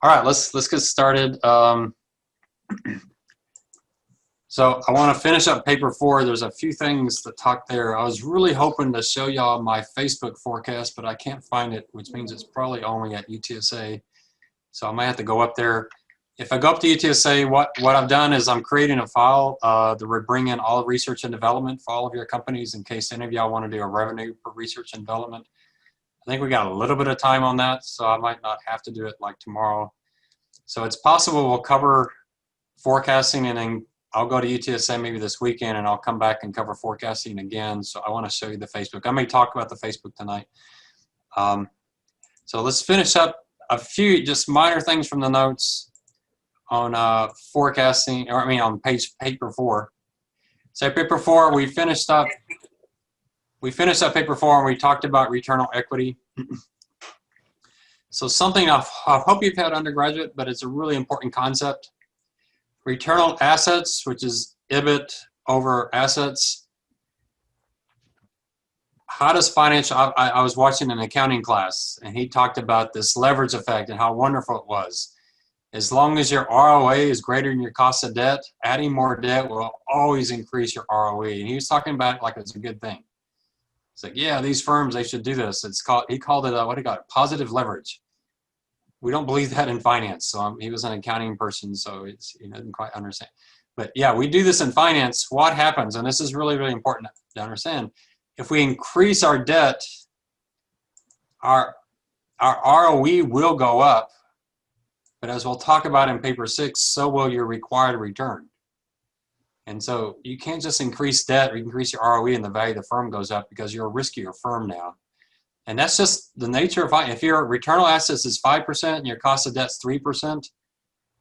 All right, let's get started. So I want to finish up paper 4. There's a few things to talk there. I was really hoping to show y'all my Facebook forecast, but I can't find it, which means it's probably only at UTSA. So I might have to go up there. If I go up to UTSA, what I've done is I'm creating a file that would bring in all research and development for all of your companies in case any of y'all want to do a revenue for research and development. I think we got a little bit of time on that, so I might not have to do it like tomorrow. So it's possible we'll cover forecasting, and then I'll go to UTSA maybe this weekend and I'll come back and cover forecasting again. So I want to show you the Facebook. I may talk about the Facebook tonight. So let's finish up a few just minor things from the notes on forecasting, or I mean on paper 4. So paper 4, we finished up paper 4 and we talked about return on equity. So something I hope you've had undergraduate, but it's a really important concept. Return on assets, which is EBIT over assets. How does financial, I was watching an accounting class and he talked about this leverage effect and how wonderful it was. As long as your ROA is greater than your cost of debt, adding more debt will always increase your ROE. And he was talking about it like it's a good thing. It's like, yeah, these firms, they should do this. It's called, he called it, what do you call it? Positive leverage. We don't believe that in finance. So he was an accounting person, so he doesn't quite understand. But yeah, we do this in finance. What happens, and this is really, really important to understand, if we increase our debt, our ROE will go up. But as we'll talk about in paper 6, so will your required return. And so you can't just increase debt or increase your ROE and the value of the firm goes up because you're a riskier firm now. And that's just the nature of finance. If your return on assets is 5% and your cost of debt's 3%,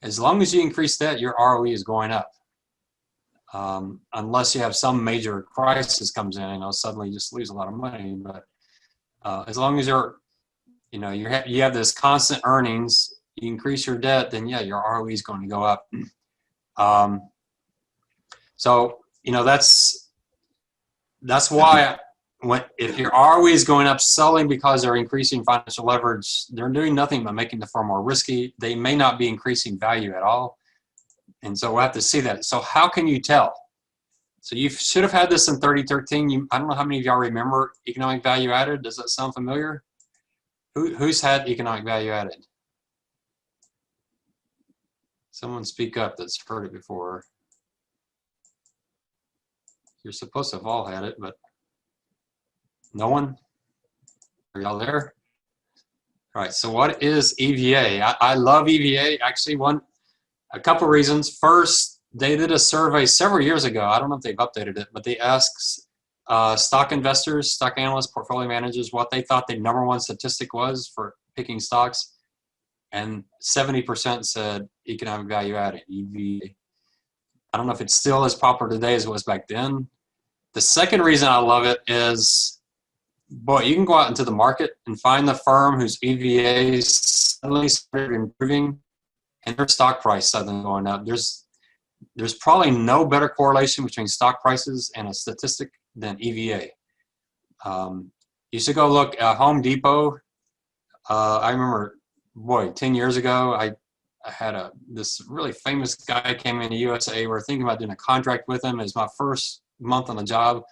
as long as you increase debt, your ROE is going up. Unless you have some major crisis comes in and suddenly you just lose a lot of money. But as long as you have this constant earnings, you increase your debt, then yeah, your ROE is going to go up. So that's why if your ROE is going up solely because they're increasing financial leverage, they're doing nothing but making the firm more risky. They may not be increasing value at all. And so we'll have to see that. So how can you tell? So you should have had this in 3013. I don't know how many of y'all remember economic value added. Does that sound familiar? Who's had economic value added? Someone speak up that's heard it before. You're supposed to have all had it, but no one? Are y'all there? All right, so what is EVA? I love EVA. Actually, a couple reasons. First, they did a survey several years ago. I don't know if they've updated it, but they asked stock investors, stock analysts, portfolio managers what they thought the #1 statistic was for picking stocks. And 70% said economic value added, EVA. I don't know if it's still as popular today as it was back then. The second reason I love it is, boy, you can go out into the market and find the firm whose EVA suddenly started improving and their stock price suddenly going up. There's probably no better correlation between stock prices and a statistic than EVA. You should go look at Home Depot. I remember, boy, 10 years ago, I had this really famous guy came into UTSA. We're thinking about doing a contract with him. It was my first month on the job.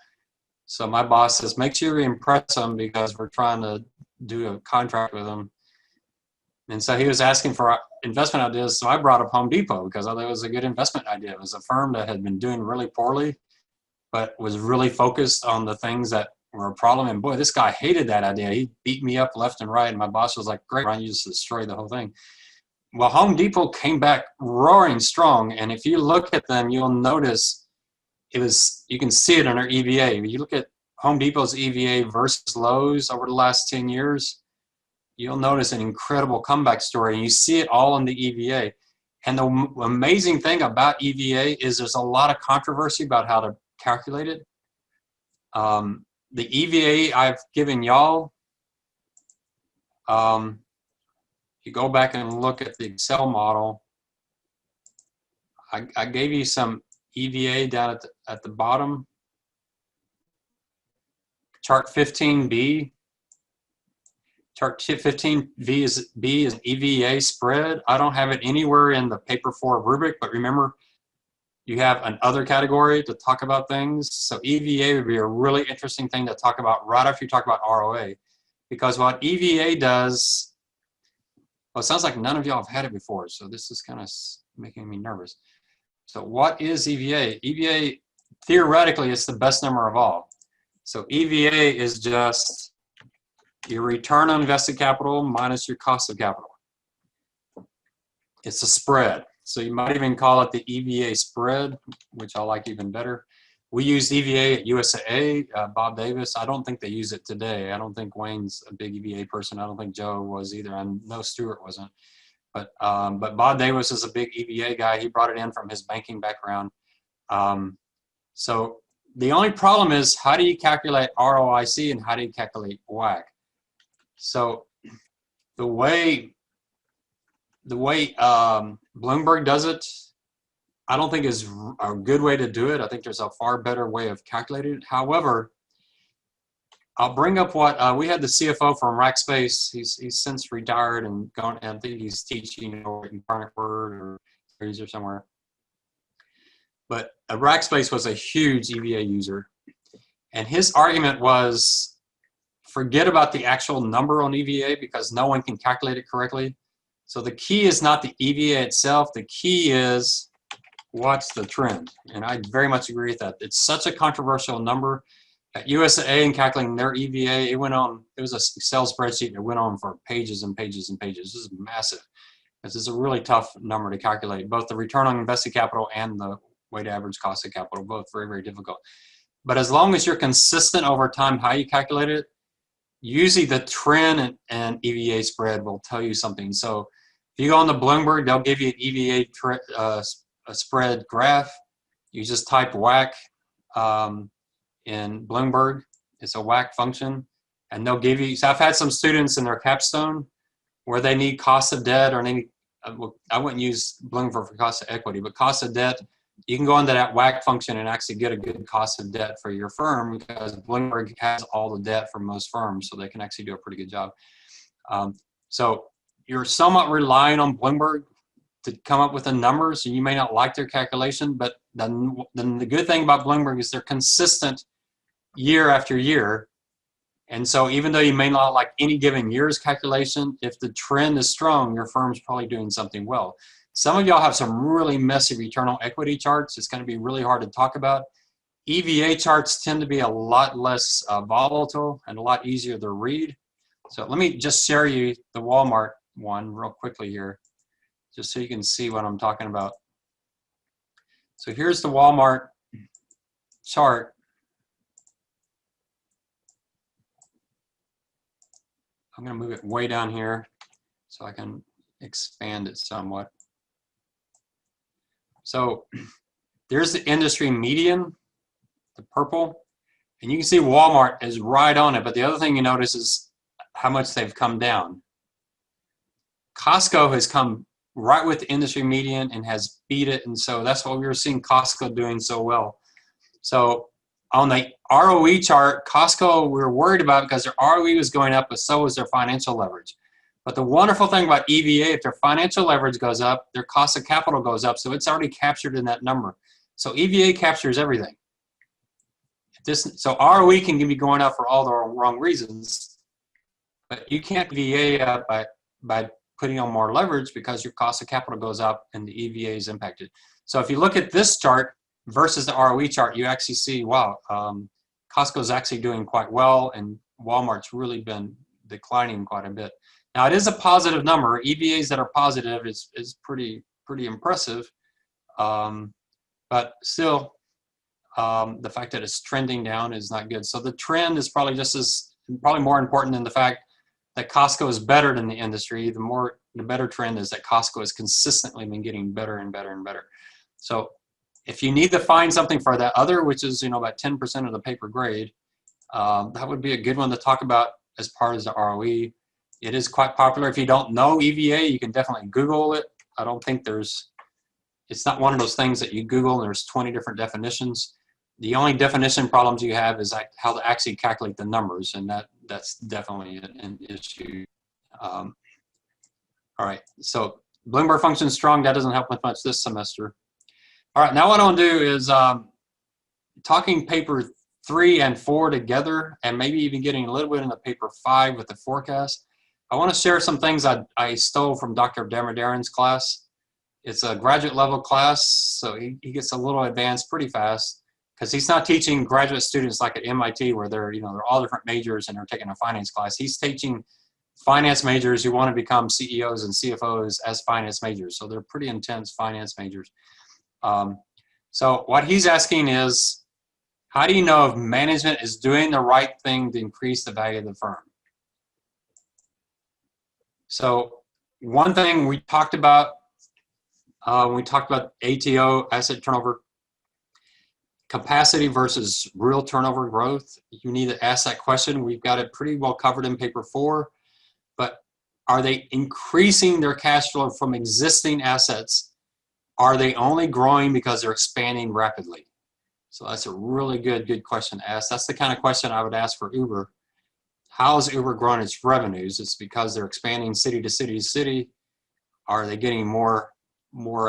So my boss says, make sure you impress him because we're trying to do a contract with him. And so he was asking for investment ideas. So I brought up Home Depot because I thought it was a good investment idea. It was a firm that had been doing really poorly, but was really focused on the things that were a problem. And boy, this guy hated that idea. He beat me up left and right. And my boss was like, great, why don't you just destroy the whole thing? Well, Home Depot came back roaring strong. And if you look at them, you'll notice you can see it in our EVA. If you look at Home Depot's EVA versus Lowe's over the last 10 years, you'll notice an incredible comeback story. And you see it all in the EVA. And the amazing thing about EVA is there's a lot of controversy about how to calculate it. The EVA I've given y'all, if you go back and look at the Excel model, I gave you some EVA down at the bottom. Chart 15B. Chart 15 B is EVA spread. I don't have it anywhere in the paper 4 rubric, but remember, you have an other category to talk about things. So EVA would be a really interesting thing to talk about right after you talk about ROA. Because what EVA does, well, it sounds like none of y'all have had it before, so this is kind of making me nervous. So what is EVA? EVA, theoretically, is the best number of all. So EVA is just your return on invested capital minus your cost of capital. It's a spread. So you might even call it the EVA spread, which I like even better. We use EVA at UTSA, Bob Davis. I don't think they use it today. I don't think Wayne's a big EVA person. I don't think Joe was either. I know Stuart wasn't. But Bob Davis is a big EVA guy. He brought it in from his banking background. So the only problem is, how do you calculate ROIC and how do you calculate WACC? So the way Bloomberg does it, I don't think is a good way to do it. I think there's a far better way of calculating it. However, I'll bring up what we had the CFO from Rackspace. He's since retired and gone. And I think he's teaching over in Frankfurt or somewhere. But Rackspace was a huge EVA user, and his argument was, forget about the actual number on EVA because no one can calculate it correctly. So the key is not the EVA itself. The key is, what's the trend? And I very much agree with that. It's such a controversial number. At UTSA, in calculating their EVA, it went on, it was an Excel spreadsheet that went on for pages and pages and pages. This is massive. This is a really tough number to calculate. Both the return on invested capital and the weighted average cost of capital, both very, very difficult. But as long as you're consistent over time how you calculate it, usually the trend and EVA spread will tell you something. So if you go on the Bloomberg, they'll give you an EVA spread graph. You just type WACC in Bloomberg. It's a WACC function, and they'll give you. So I've had some students in their capstone where they need cost of debt, or they need, I wouldn't use Bloomberg for cost of equity, but cost of debt. You can go into that WACC function and actually get a good cost of debt for your firm, because Bloomberg has all the debt for most firms, so they can actually do a pretty good job. So you're somewhat relying on Bloomberg to come up with the numbers, and you may not like their calculation, but then the good thing about Bloomberg is they're consistent year after year. And so even though you may not like any given year's calculation, if the trend is strong, your firm's probably doing something well. Some of y'all have some really messy return on equity charts. It's going to be really hard to talk about. EVA charts tend to be a lot less volatile and a lot easier to read. So let me just share you the Walmart one real quickly here, just so you can see what I'm talking about. So here's the Walmart chart. I'm going to move it way down here so I can expand it somewhat. So there's the industry median, the purple, and you can see Walmart is right on it. But the other thing you notice is how much they've come down. Costco has come right with the industry median and has beat it, and so that's why we were seeing Costco doing so well. So on the ROE chart, Costco we were worried about because their ROE was going up, but so was their financial leverage. But the wonderful thing about EVA, if their financial leverage goes up, their cost of capital goes up, so it's already captured in that number. So EVA captures everything. So ROE can be going up for all the wrong reasons, but you can't EVA up by putting on more leverage because your cost of capital goes up and the EVA is impacted. So if you look at this chart versus the ROE chart, you actually see, wow, Costco's actually doing quite well, and Walmart's really been declining quite a bit. Now it is a positive number. EVAs that are positive is pretty impressive, but still, the fact that it's trending down is not good. So the trend is probably probably more important than the fact that Costco is better than the industry. The better trend is that Costco has consistently been getting better and better and better. So if you need to find something for that other, which is about 10% of the paper grade, that would be a good one to talk about as part of the ROE. It is quite popular. If you don't know EVA, you can definitely Google it. I don't think it's not one of those things that you Google and there's 20 different definitions. The only definition problems you have is how to actually calculate the numbers, and that's definitely an issue. All right, so Bloomberg functions strong. That doesn't help with much this semester. All right, now what I want to do is talking paper 3 and 4 together, and maybe even getting a little bit into paper 5 with the forecast. I want to share some things I stole from Dr. Damodaran's class. It's a graduate level class, so he gets a little advanced pretty fast because he's not teaching graduate students like at MIT where they're all different majors and they're taking a finance class. He's teaching finance majors who want to become CEOs and CFOs as finance majors. So they're pretty intense finance majors. So what he's asking is, how do you know if management is doing the right thing to increase the value of the firm? So one thing we talked about, ATO, asset turnover, capacity versus real turnover growth. You need to ask that question. We've got it pretty well covered in paper 4, but are they increasing their cash flow from existing assets? Are they only growing because they're expanding rapidly? So that's a really good question to ask. That's the kind of question I would ask for Uber. How is Uber growing its revenues? It's because they're expanding city to city to city. Are they getting more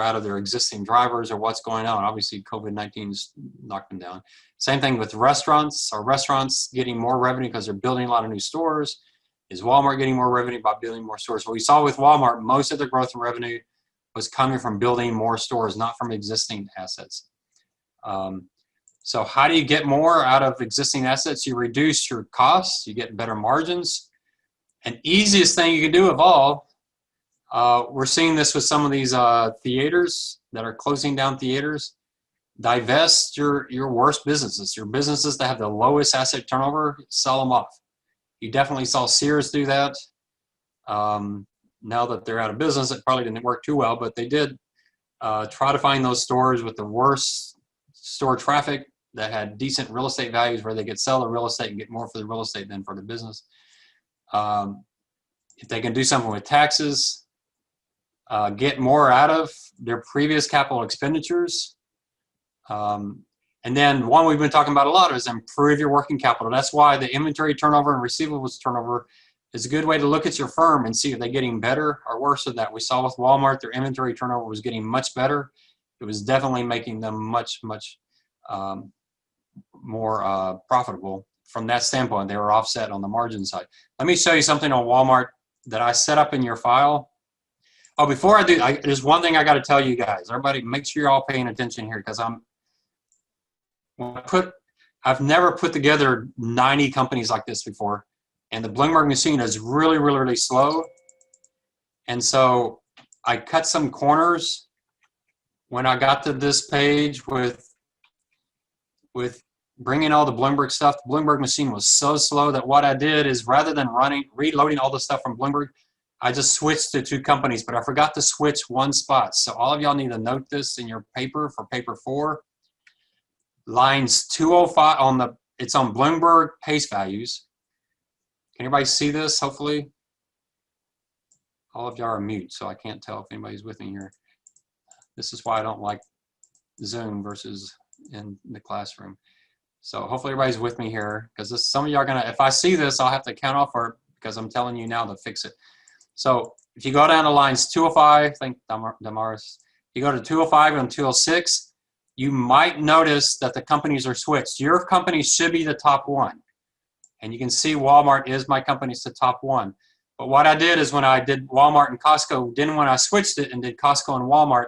out of their existing drivers, or what's going on? Obviously, COVID-19's knocked them down. Same thing with restaurants. Are restaurants getting more revenue because they're building a lot of new stores? Is Walmart getting more revenue by building more stores? What we saw with Walmart, most of the growth in revenue was coming from building more stores, not from existing assets. So how do you get more out of existing assets? You reduce your costs, you get better margins. And easiest thing you can do of all, we're seeing this with some of these theaters that are closing down theaters. Divest your worst businesses, your businesses that have the lowest asset turnover, sell them off. You definitely saw Sears do that. Now that they're out of business, it probably didn't work too well, but they did try to find those stores with the worst store traffic that had decent real estate values where they could sell the real estate and get more for the real estate than for the business. If they can do something with taxes, get more out of their previous capital expenditures. And then one we've been talking about a lot is improve your working capital. That's why the inventory turnover and receivables turnover is a good way to look at your firm and see if they're getting better or worse than that. We saw with Walmart, their inventory turnover was getting much better. It was definitely making them much more profitable. From that standpoint, they were offset on the margin side. Let me show you something on Walmart that I set up in your file. Oh, before I do, there's one thing I got to tell you guys. Everybody, make sure you're all paying attention here, because I've never put together 90 companies like this before, and the Bloomberg machine is really slow. And so I cut some corners when I got to this page with bringing all the Bloomberg stuff. The Bloomberg machine was so slow that what I did is, rather than reloading all the stuff from Bloomberg, I just switched to 2 companies, but I forgot to switch one spot. So all of y'all need to note this in your paper for paper 4. Lines 205 it's on Bloomberg pace values. Can everybody see this? Hopefully. All of y'all are mute, so I can't tell if anybody's with me here. This is why I don't like Zoom versus in the classroom. So hopefully everybody's with me here, because some of y'all are gonna, if I see this, I'll have to count off for it, because I'm telling you now to fix it. So if you go down to lines 205, I think Damaris, you go to 205 and 206, you might notice that the companies are switched. Your company should be the top one. And you can see Walmart is my company's the top one. But what I did is, when I did Walmart and Costco, then when I switched it and did Costco and Walmart,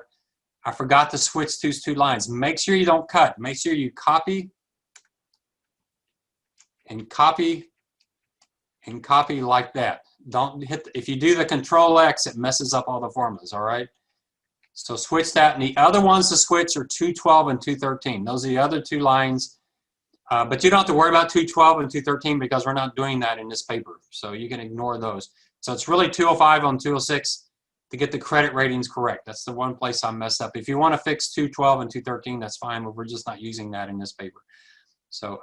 I forgot to switch these 2 lines. Make sure you don't cut. Make sure you copy and copy and copy like that. Don't hit, if you do the Control X, it messes up all the formulas, all right? So switch that. And the other ones to switch are 212 and 213. Those are the other 2 lines. But you don't have to worry about 212 and 213, because we're not doing that in this paper. So you can ignore those. So it's really 205 on 206 to get the credit ratings correct. That's the one place I messed up. If you want to fix 212 and 213, that's fine, but we're just not using that in this paper. So,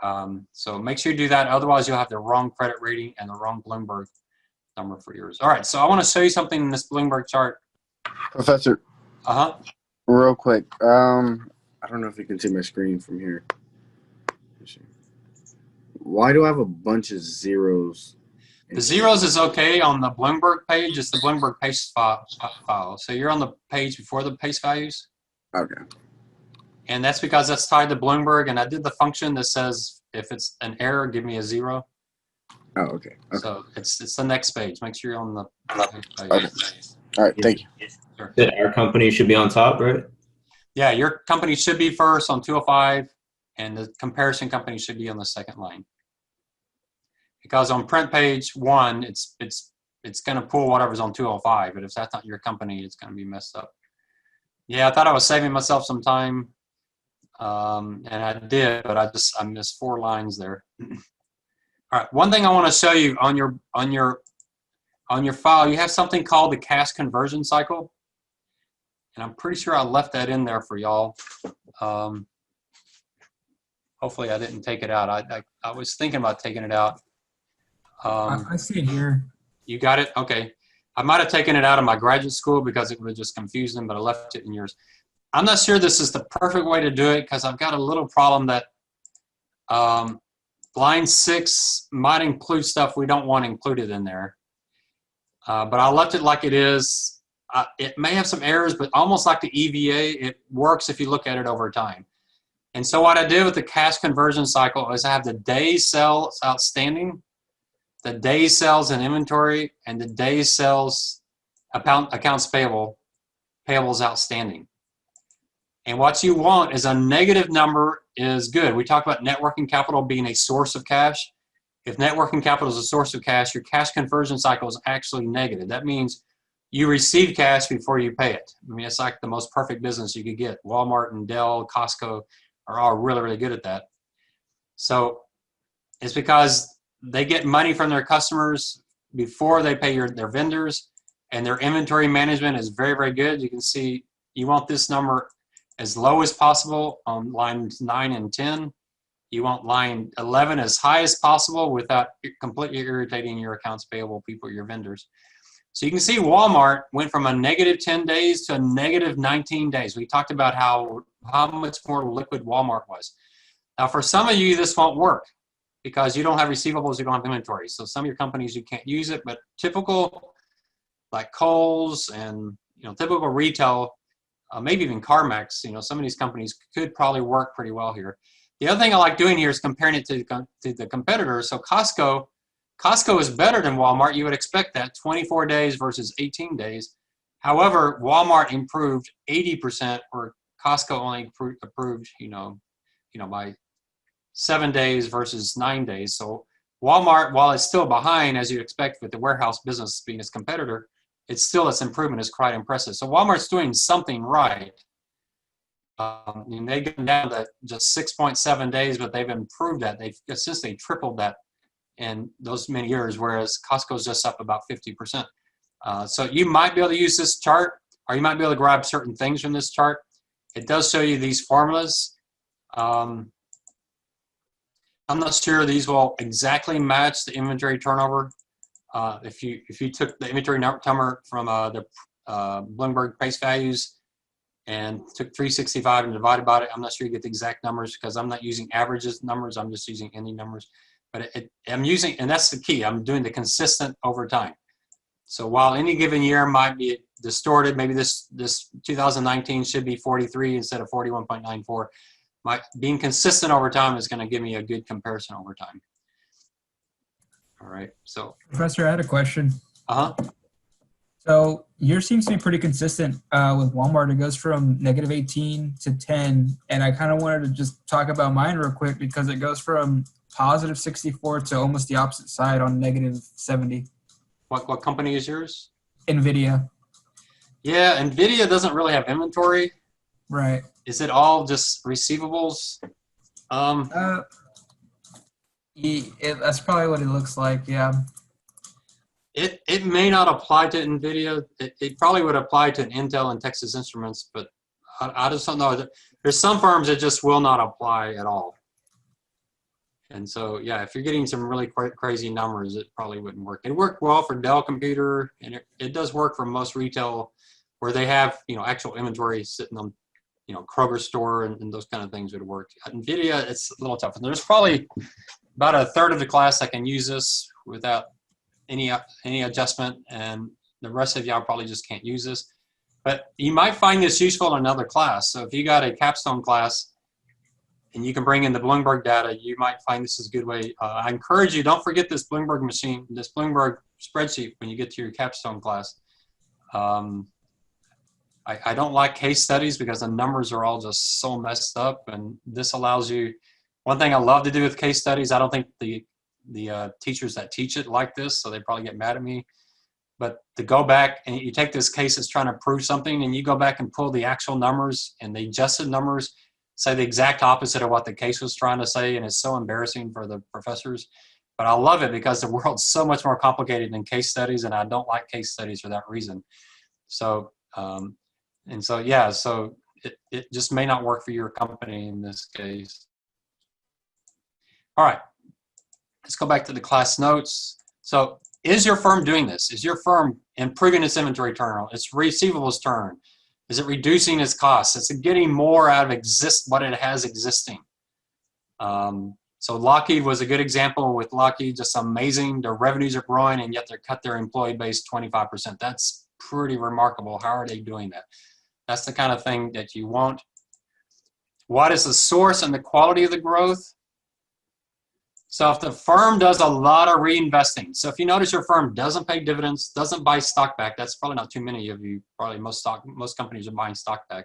so make sure you do that. Otherwise, you'll have the wrong credit rating and the wrong Bloomberg number for yours. All right, so I want to show you something in this Bloomberg chart. Professor. Real quick. I don't know if you can see my screen from here. Why do I have a bunch of zeros The zeros is okay on the Bloomberg page. It's the Bloomberg paste file. So you're on the page before the paste values. Okay. And that's because that's tied to Bloomberg. And I did the function that says if it's an error, give me a 0. Oh, okay. So it's the next page. Make sure you're on the next page. Okay. All right. Thank you. Sure. That our company should be on top, right? Yeah, your company should be first on 205, and the comparison company should be on the second line. Because on print page 1, it's going to pull whatever's on 205, but if that's not your company, it's going to be messed up. Yeah, I thought I was saving myself some time, and I did, but I missed 4 lines there. All right, one thing I want to show you on your file, you have something called the cash conversion cycle, and I'm pretty sure I left that in there for y'all. Hopefully, I didn't take it out. I was thinking about taking it out. I see it here. You got it? Okay. I might have taken it out of my graduate school because it would have just confused them, but I left it in yours. I'm not sure this is the perfect way to do it because I've got a little problem that line 6 might include stuff we don't want included in there. But I left it like it is. It may have some errors, but almost like the EVA, it works if you look at it over time. And so what I did with the cash conversion cycle is I have the days sales outstanding, the days sales in inventory, and the days sales accounts payables outstanding. And what you want is a negative number is good. We talked about net working capital being a source of cash. If net working capital is a source of cash, your cash conversion cycle is actually negative. That means you receive cash before you pay it. I mean, it's like the most perfect business you could get. Walmart and Dell, Costco are all really, really good at that. So it's because they get money from their customers before they pay their vendors, and their inventory management is very, very good. You can see you want this number as low as possible on lines 9 and 10. You want line 11 as high as possible without completely irritating your accounts payable people, your vendors. So you can see Walmart went from a negative 10 days to a negative 19 days. We talked about how much more liquid Walmart was. Now, for some of you, this won't work because you don't have receivables, you don't have inventory. So some of your companies, you can't use it, but typical like Kohl's and typical retail, maybe even CarMax, some of these companies could probably work pretty well here. The other thing I like doing here is comparing it to the competitors. So Costco is better than Walmart. You would expect that, 24 days versus 18 days. However, Walmart improved 80%, where Costco only improved, by 7 days versus 9 days. So Walmart, while it's still behind, as you expect with the warehouse business being its competitor, its improvement is quite impressive. So Walmart's doing something right. They've gone down to just 6.7 days, but they've improved that. They've essentially tripled that in those many years, whereas Costco's just up about 50%. So you might be able to use this chart, or you might be able to grab certain things from this chart. It does show you these formulas. I'm not sure these will exactly match the inventory turnover. If you took the inventory number from the Bloomberg price values and took 365 and divided by it, I'm not sure you get the exact numbers because I'm not using averages numbers. I'm just using any numbers. But I'm using, and that's the key, I'm doing the consistent over time. So while any given year might be distorted, maybe this 2019 should be 43 instead of 41.94. Being consistent over time is going to give me a good comparison over time. All right, so. Professor, I had a question. Uh-huh. So yours seems to be pretty consistent with Walmart. It goes from negative 18 to 10. And I kind of wanted to just talk about mine real quick because it goes from positive 64 to almost the opposite side on negative 70. What company is yours? NVIDIA. Yeah, NVIDIA doesn't really have inventory. Right. Is it all just receivables? That's probably what it looks like, yeah. It may not apply to NVIDIA. It probably would apply to an Intel and Texas Instruments, but I just don't know. There's some firms that just will not apply at all. And so, yeah, if you're getting some really crazy numbers, it probably wouldn't work. It worked well for Dell Computer, and it does work for most retail where they have, actual inventory sitting on, Kroger store and those kind of things would work. NVIDIA, it's a little tough. And there's probably about a third of the class that can use this without any adjustment, and the rest of y'all probably just can't use this. But you might find this useful in another class. So if you got a capstone class and you can bring in the Bloomberg data, you might find this is a good way. I encourage you, don't forget this Bloomberg machine, this Bloomberg spreadsheet when you get to your capstone class. I don't like case studies because the numbers are all just so messed up, and this allows you, one thing I love to do with case studies, I don't think the teachers that teach it like this, so they probably get mad at me, but to go back and you take this case that's trying to prove something and you go back and pull the actual numbers and the adjusted numbers say the exact opposite of what the case was trying to say, and it's so embarrassing for the professors. But I love it because the world's so much more complicated than case studies, and I don't like case studies for that reason. So, yeah, so it just may not work for your company in this case. All right, let's go back to the class notes. So is your firm doing this? Is your firm improving its inventory turn, its receivables turn? Is it reducing its costs? Is it getting more out of what it has existing? So Lockheed was a good example. With Lockheed, just amazing. Their revenues are growing, and yet they cut their employee base 25%. That's pretty remarkable. How are they doing that? That's the kind of thing that you want. What is the source and the quality of the growth? So if the firm does a lot of reinvesting, so if you notice your firm doesn't pay dividends, doesn't buy stock back, that's probably not too many of you, probably most companies are buying stock back.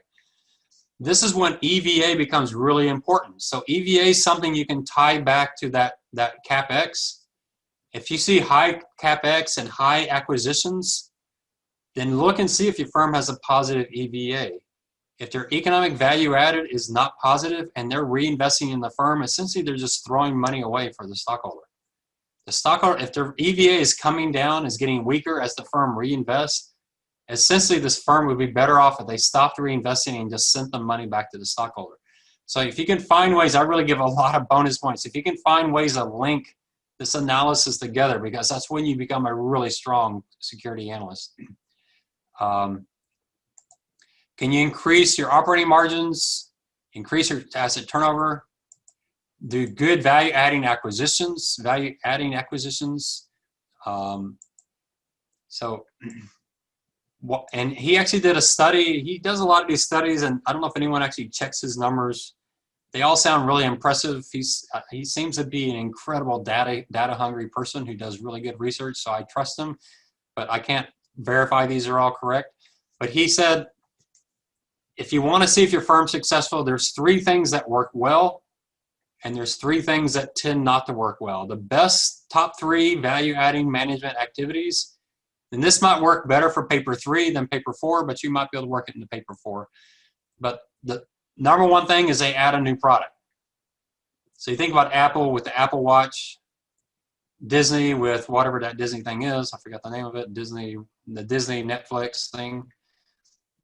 This is when EVA becomes really important. So EVA is something you can tie back to that CapEx. If you see high CapEx and high acquisitions, then look and see if your firm has a positive EVA. If their economic value added is not positive and they're reinvesting in the firm, essentially they're just throwing money away for the stockholder. The stockholder, if their EVA is coming down, is getting weaker as the firm reinvests, essentially this firm would be better off if they stopped reinvesting and just sent the money back to the stockholder. So if you can find ways, I really give a lot of bonus points. If you can find ways to link this analysis together, because that's when you become a really strong security analyst. Can you increase your operating margins, increase your asset turnover, do good value-adding acquisitions, and he actually did a study. He does a lot of these studies, and I don't know if anyone actually checks his numbers. They all sound really impressive. He seems to be an incredible data-hungry person who does really good research, so I trust him, but I can't verify these are all correct. But he said, if you want to see if your firm's successful, there's 3 things that work well, and there's 3 things that tend not to work well. The best top 3 value-adding management activities, and this might work better for paper 3 than paper 4, but you might be able to work it into paper 4. But the number 1 thing is they add a new product. So you think about Apple with the Apple Watch, Disney with whatever that Disney thing is. I forgot the name of it. The Disney Netflix thing.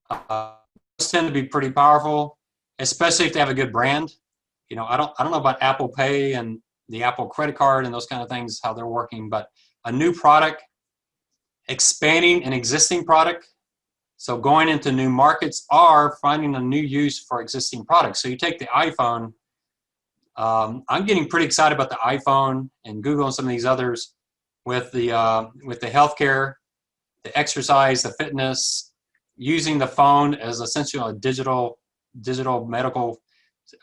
Those tend to be pretty powerful, especially if they have a good brand. You know, I don't know about Apple Pay and the Apple credit card and those kind of things, how they're working, but a new product, expanding an existing product, so going into new markets or finding a new use for existing products. So you take the iPhone. I'm getting pretty excited about the iPhone and Google and some of these others with the healthcare, the exercise, the fitness, using the phone as essentially a digital medical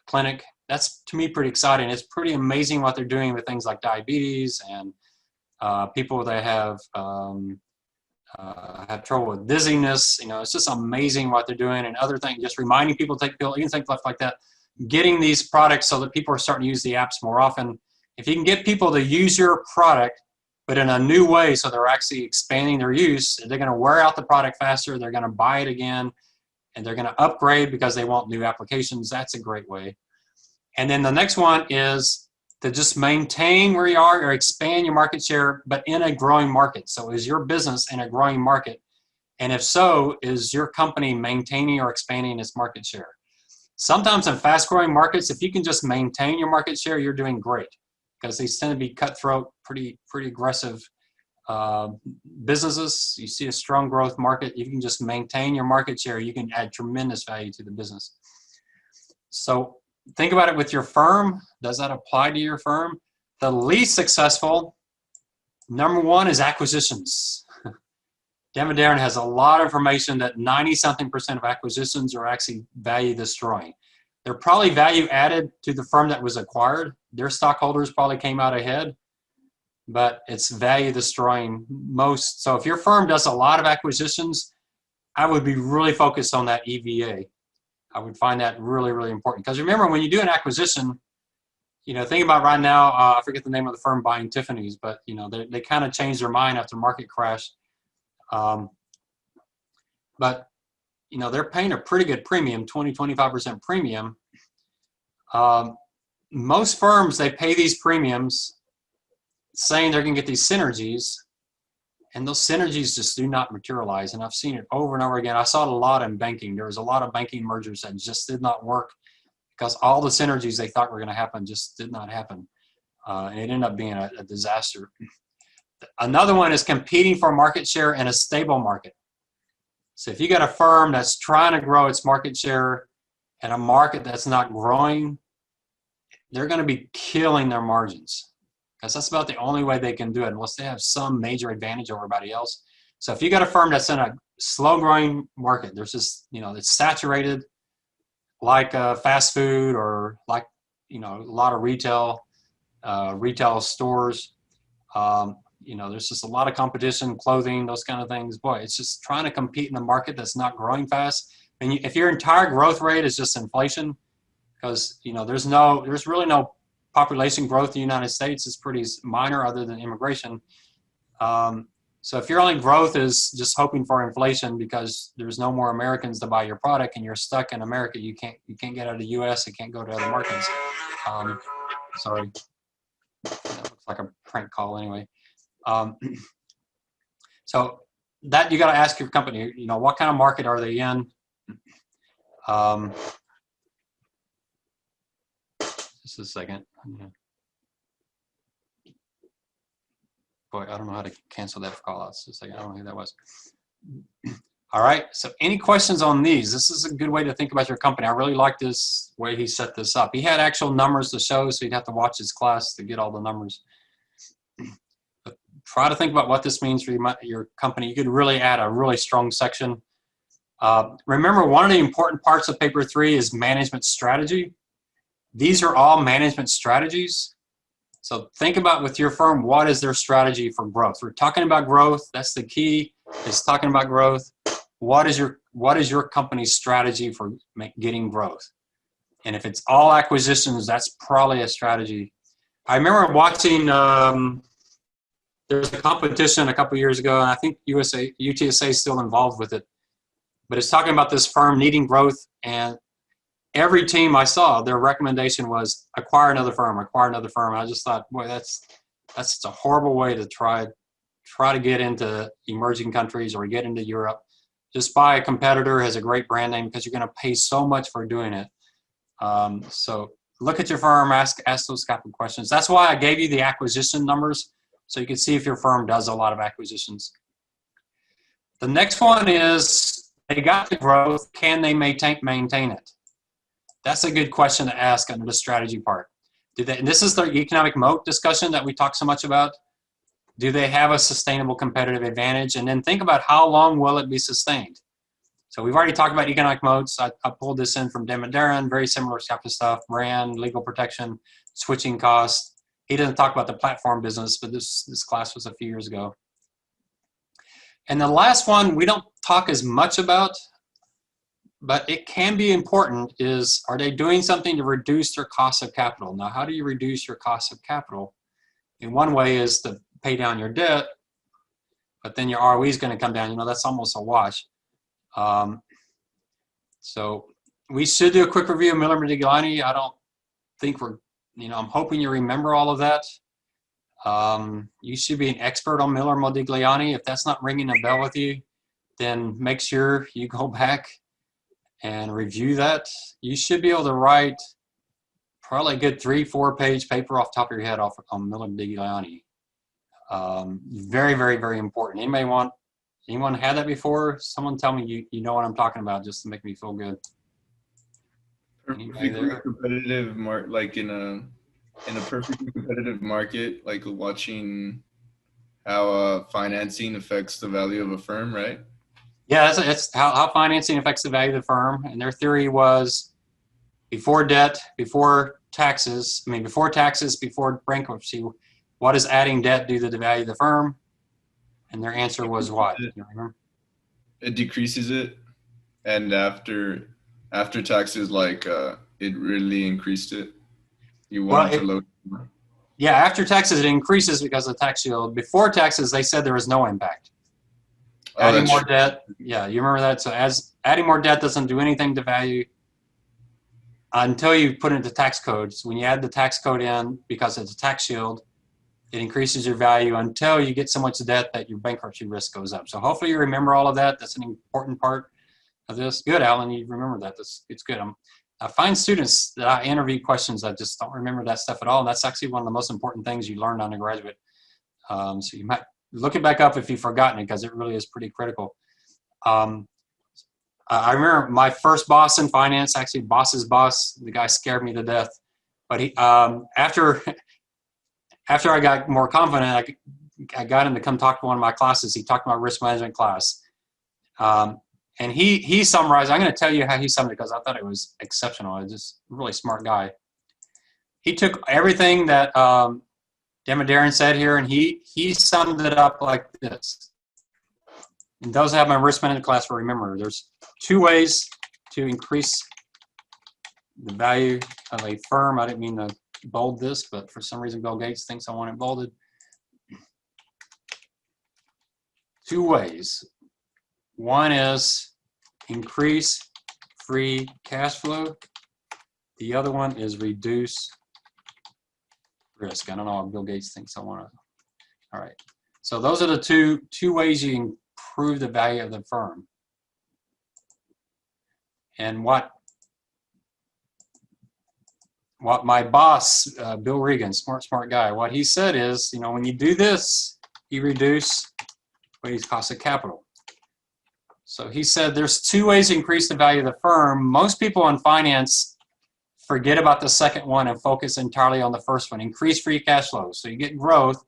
clinic. That's, to me, pretty exciting. It's pretty amazing what they're doing with things like diabetes and people that have trouble with dizziness. You know, it's just amazing what they're doing, and other things, just reminding people to take pills, even things like that. Getting these products so that people are starting to use the apps more often. If you can get people to use your product, but in a new way, so they're actually expanding their use, they're going to wear out the product faster, they're going to buy it again, and they're going to upgrade because they want new applications. That's a great way. And then the next one is to just maintain where you are or expand your market share, but in a growing market. So is your business in a growing market? And if so, is your company maintaining or expanding its market share? Sometimes in fast-growing markets, if you can just maintain your market share, you're doing great, because these tend to be cutthroat, pretty aggressive businesses. You see a strong growth market, you can just maintain your market share. You can add tremendous value to the business. So think about it with your firm. Does that apply to your firm? The least successful Number one is acquisitions. David Darren has a lot of information that 90-something% of acquisitions are actually value destroying. They're probably value added to the firm that was acquired. Their stockholders probably came out ahead, but it's value destroying most. So if your firm does a lot of acquisitions, I would be really focused on that EVA. I would find that really, really important. Because remember, when you do an acquisition, you know, think about right now, I forget the name of the firm buying Tiffany's, but, you know, they kind of changed their mind after the market crash. But, you know, they're paying a pretty good premium, 20-25% premium. Most firms, they pay these premiums saying they're going to get these synergies, and those synergies just do not materialize. And I've seen it over and over again. I saw it a lot in banking. There was a lot of banking mergers that just did not work because all the synergies they thought were going to happen just did not happen. And it ended up being a disaster. Another one is competing for market share in a stable market. So if you got a firm that's trying to grow its market share in a market that's not growing, they're going to be killing their margins, because that's about the only way they can do it unless they have some major advantage over everybody else. So if you got a firm that's in a slow growing market, there's just, you know, it's saturated like fast food or like, you know, a lot of retail stores. You know, there's just a lot of competition, clothing, those kind of things. Boy, it's just trying to compete in a market that's not growing fast. And if your entire growth rate is just inflation, because, you know, there's really no population growth in the United States. It's pretty minor other than immigration. So if your only growth is just hoping for inflation because there's no more Americans to buy your product and you're stuck in America, you can't get out of the U.S. and can't go to other markets. Sorry, that looks like a prank call anyway. So that you got to ask your company, you know, what kind of market are they in? Just a second. Boy, I don't know how to cancel that for call outs. Just a second. I don't know who that was. All right. So any questions on these? This is a good way to think about your company. I really like this way he set this up. He had actual numbers to show, so you'd have to watch his class to get all the numbers. But try to think about what this means for your company. You could really add a really strong section. Remember, one of the important parts of paper 3 is management strategy. These are all management strategies. So think about with your firm, what is their strategy for growth? We're talking about growth. That's the key. It's talking about growth. What is your company's strategy for getting growth? And if it's all acquisitions, that's probably a strategy. I remember watching, there was a competition a couple of years ago, and I think UTSA is still involved with it. But it's talking about this firm needing growth, and every team I saw, their recommendation was acquire another firm, acquire another firm. And I just thought, boy, that's a horrible way to try to get into emerging countries or get into Europe. Just buy a competitor, has a great brand name, because you're going to pay so much for doing it. So look at your firm, ask those type of questions. That's why I gave you the acquisition numbers, so you can see if your firm does a lot of acquisitions. The next one is, they got the growth, can they maintain it? That's a good question to ask under the strategy part. And this is the economic moat discussion that we talk so much about. Do they have a sustainable competitive advantage? And then think about how long will it be sustained? So we've already talked about economic moats. I pulled this in from David Darren, very similar type of stuff, brand, legal protection, switching costs. He doesn't talk about the platform business, but this class was a few years ago. And the last one we don't talk as much about, but it can be important, is, are they doing something to reduce their cost of capital? Now, how do you reduce your cost of capital? And one way is to pay down your debt, but then your ROE is going to come down. You know, that's almost a wash. So we should do a quick review of Miller-Modigliani. I don't think we're, you know, I'm hoping you remember all of that. You should be an expert on Miller-Modigliani. If that's not ringing a bell with you, then make sure you go back and review that. You should be able to write probably a good 3-4 page paper off the top of your head on Miller-Modigliani. Very, very, very important. Anyone had that before? Someone tell me you know what I'm talking about, just to make me feel good. Perfectly competitive like in a perfectly competitive market, like watching how financing affects the value of a firm, right? Yeah, it's how financing affects the value of the firm. And their theory was before debt, before taxes, before bankruptcy, what does adding debt do to the value of the firm? And their answer was what? You remember? It decreases it, and after taxes, like it really increased it. You want to load more. Yeah, after taxes it increases because of the tax shield. Before taxes, they said there was no impact. Adding more debt, yeah, you remember that. So as adding more debt doesn't do anything to value until you put it into tax codes. When you add the tax code in, because it's a tax shield, it increases your value until you get so much debt that your bankruptcy risk goes up. So hopefully you remember all of that. That's an important part of this. Good, Alan, you remember that. It's good. I find students that I interview questions that just don't remember that stuff at all. And that's actually one of the most important things you learn undergraduate. So you might look it back up if you've forgotten it, because it really is pretty critical. I remember my first boss in finance, actually boss's boss, the guy scared me to death. But he, after I got more confident, I got him to come talk to one of my classes. He talked to my risk management class. And he summarized, I'm going to tell you how he summed it because I thought it was exceptional. He's just a really smart guy. He took everything that Darren said here, and he summed it up like this. And those that have my risk management class will remember, there's 2 ways to increase the value of a firm. I didn't mean to bold this, but for some reason Bill Gates thinks I want it bolded. 2 ways. One is increase free cash flow. The other one is reduce risk. I don't know what Bill Gates thinks I want to. All right. So those are the two ways you improve the value of the firm. And what my boss, Bill Regan, smart guy, what he said is, when you do this, you reduce Weighted cost of capital. So he said there's 2 ways to increase the value of the firm. Most people in finance forget about the second one and focus entirely on the first one, increase free cash flow. So you get growth,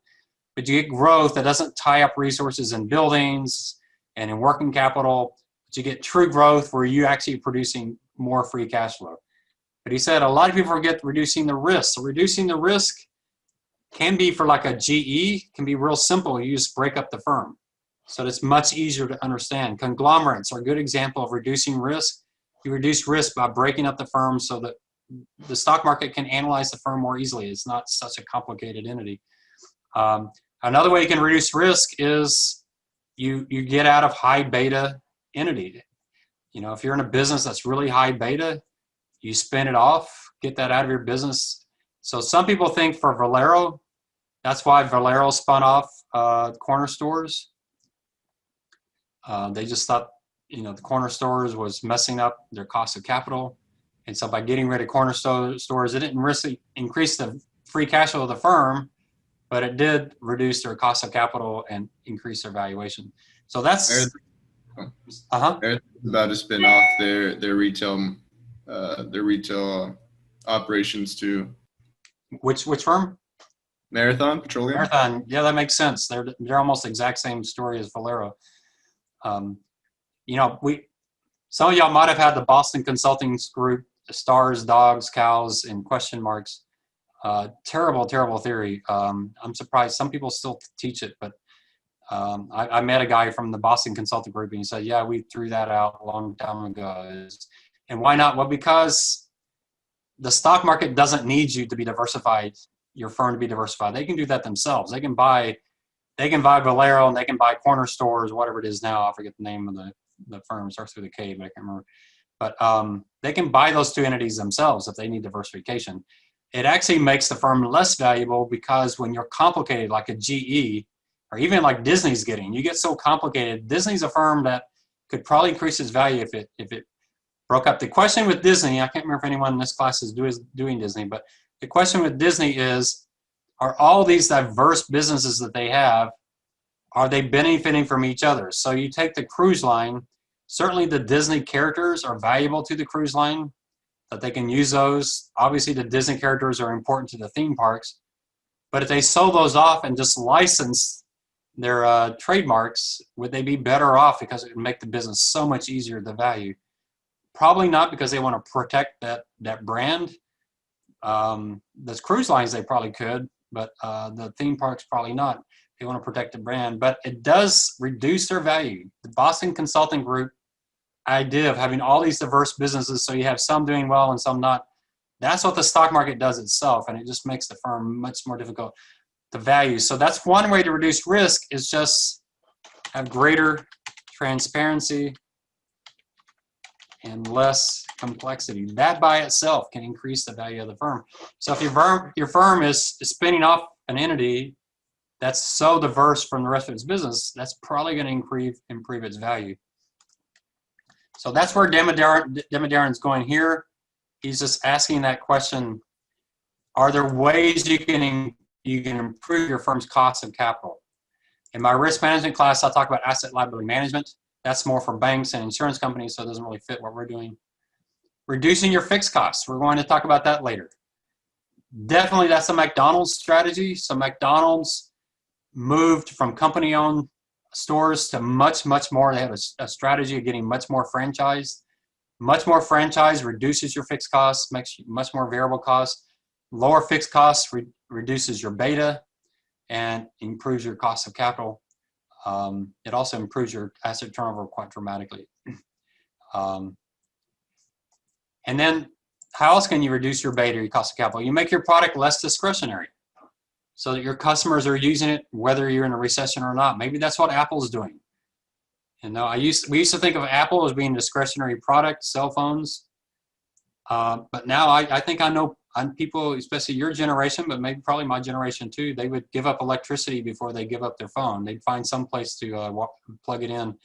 but you get growth that doesn't tie up resources in buildings and in working capital, but you get true growth where you actually producing more free cash flow. But he said a lot of people forget reducing the risk. So reducing the risk can be for like a GE, can be real simple. You just break up the firm. So it's much easier to understand. Conglomerates are a good example of reducing risk. You reduce risk by breaking up the firm so that the stock market can analyze the firm more easily. It's not such a complicated entity. Another way you can reduce risk is you get out of high beta entity. If you're in a business that's really high beta, you spin it off, get that out of your business. So some people think for Valero, that's why Valero spun off corner stores. They just thought, the corner stores was messing up their cost of capital. And so by getting rid of corner stores, it didn't really increase the free cash flow of the firm, but it did reduce their cost of capital and increase their valuation. So that's They're about to spin off their retail operations too. Which firm? Marathon Petroleum. Marathon, yeah, that makes sense. They're almost the exact same story as Valero. Some of y'all might have had the Boston Consulting Group, stars, dogs, cows, and question marks. Terrible theory. I'm surprised some people still teach it, but I met a guy from the Boston Consulting Group, and he said, yeah, we threw that out a long time ago. And why not? Well, because the stock market doesn't need you to be diversified, your firm to be diversified. They can do that themselves. They can buy Valero, and they can buy corner stores, whatever it is now. I forget the name of the firm. It starts with a K, but I can't remember. But they can buy those 2 entities themselves if they need diversification. It actually makes the firm less valuable because when you're complicated, like a GE, or even like Disney's getting, you get so complicated. Disney's a firm that could probably increase its value if it broke up. The question with Disney, I can't remember if anyone in this class is doing Disney, but the question with Disney is, are all these diverse businesses that they have, are they benefiting from each other? So you take the cruise line, certainly the Disney characters are valuable to the cruise line, that they can use those. Obviously the Disney characters are important to the theme parks, but if they sold those off and just licensed trademarks, would they be better off because it would make the business so much easier, the value? Probably not, because they want to protect that brand. The cruise lines, they probably could, but the theme parks probably not. They want to protect the brand, but it does reduce their value. The Boston Consulting Group idea of having all these diverse businesses, so you have some doing well and some not, that's what the stock market does itself, and it just makes the firm much more difficult to value. So that's one way to reduce risk, is just have greater transparency and less complexity. That by itself can increase the value of the firm. So if your firm is spinning off an entity that's so diverse from the rest of its business, that's probably going to improve its value. So that's where Demidaren's going here. He's just asking that question: are there ways you can improve your firm's cost of capital? In my risk management class, I'll talk about asset liability management. That's more for banks and insurance companies, so it doesn't really fit what we're doing. Reducing your fixed costs. We're going to talk about that later. Definitely, that's a McDonald's strategy. So McDonald's moved from company-owned stores to much, much more. They have a strategy of getting much more franchised. Much more franchise reduces your fixed costs, makes you much more variable costs. Lower fixed costs reduces your beta and improves your cost of capital. It also improves your asset turnover quite dramatically. And then how else can you reduce your beta, your cost of capital? You make your product less discretionary so that your customers are using it whether you're in a recession or not. Maybe that's what Apple's doing. You know, we used to think of Apple as being a discretionary product, cell phones. But now I think I know people, especially your generation, but maybe probably my generation too, they would give up electricity before they give up their phone. They'd find some place to plug it in.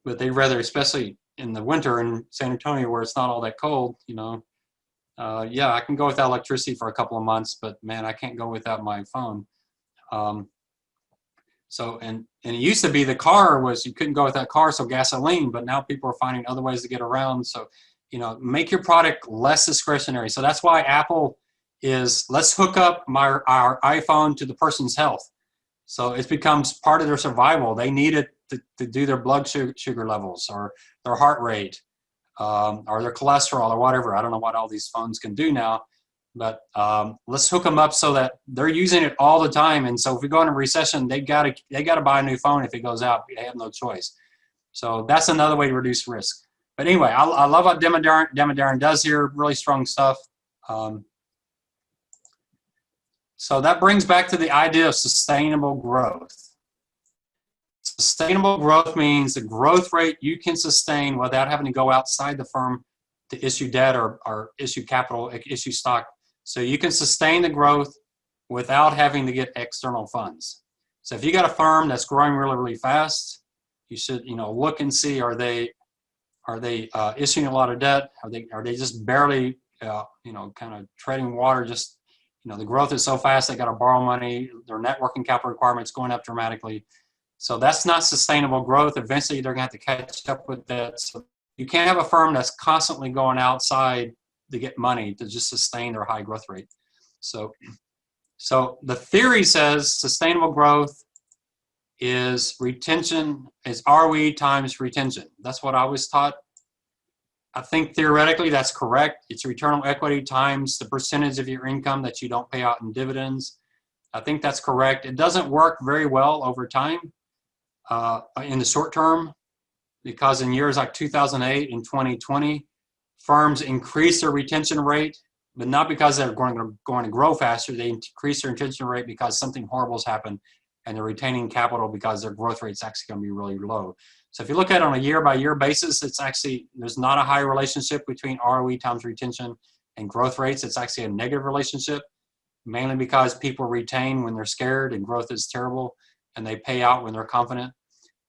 But they'd rather, especially in the winter in San Antonio where it's not all that cold, you know, yeah, I can go without electricity for a couple of months, but man, I can't go without my phone. So, and it used to be the car was, you couldn't go without car, so gasoline, but now people are finding other ways to get around. So, you know, make your product less discretionary. So that's why Apple is, let's hook up our iPhone to the person's health. So it becomes part of their survival. They need it to do their blood sugar levels or their heart rate or their cholesterol or whatever. I don't know what all these phones can do now, but let's hook them up so that they're using it all the time. And so if we go into recession, they gotta buy a new phone if it goes out. They have no choice. So that's another way to reduce risk. But anyway, I love what Demidaren does here. Really strong stuff. So that brings back to the idea of sustainable growth. Sustainable growth means the growth rate you can sustain without having to go outside the firm to issue debt or issue capital, issue stock. So you can sustain the growth without having to get external funds. So if you got a firm that's growing really, really fast, you should, you know, look and see, are they issuing a lot of debt? Are they just barely, you know, kind of treading water? Just, you know, the growth is so fast they got to borrow money. Their net working capital requirements going up dramatically. So that's not sustainable growth. Eventually, they're going to have to catch up with that. So you can't have a firm that's constantly going outside to get money to just sustain their high growth rate. So the theory says sustainable growth is retention, is ROE times retention. That's what I was taught. I think theoretically that's correct. It's return on equity times the percentage of your income that you don't pay out in dividends. I think that's correct. It doesn't work very well over time in the short term, because in years like 2008 and 2020, firms increase their retention rate, but not because they're going to grow faster. They increase their retention rate because something horrible has happened, and they're retaining capital because their growth rate is actually going to be really low. So if you look at it on a year-by-year basis, it's actually, there's not a high relationship between ROE times retention and growth rates. It's actually a negative relationship, mainly because people retain when they're scared and growth is terrible, and they pay out when they're confident.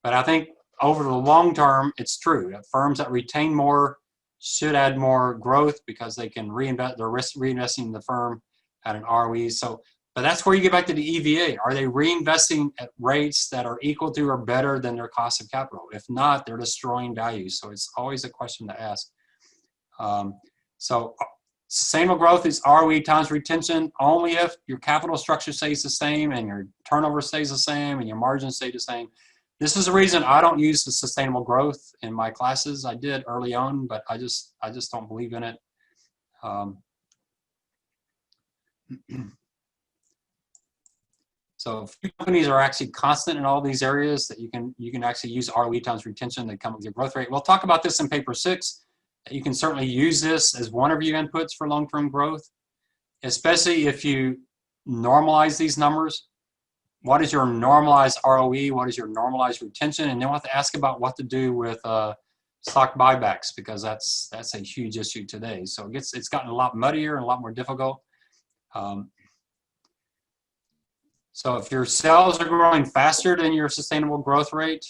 But I think over the long term, it's true that firms that retain more should add more growth because they can reinvest, they're reinvesting in the firm at an ROE. So, but that's where you get back to the EVA. Are they reinvesting at rates that are equal to or better than their cost of capital? If not, they're destroying value. So it's always a question to ask. So sustainable growth is ROE times retention only if your capital structure stays the same and your turnover stays the same and your margins stay the same. This is the reason I don't use the sustainable growth in my classes. I did early on, but I just don't believe in it. So few companies are actually constant in all these areas that you can actually use ROE times retention that come with your growth rate. We'll talk about this in paper 6. You can certainly use this as one of your inputs for long-term growth, especially if you normalize these numbers. What is your normalized ROE? What is your normalized retention? And then we'll have to ask about what to do with stock buybacks, because that's a huge issue today. So it's gotten a lot muddier and a lot more difficult. So if your sales are growing faster than your sustainable growth rate,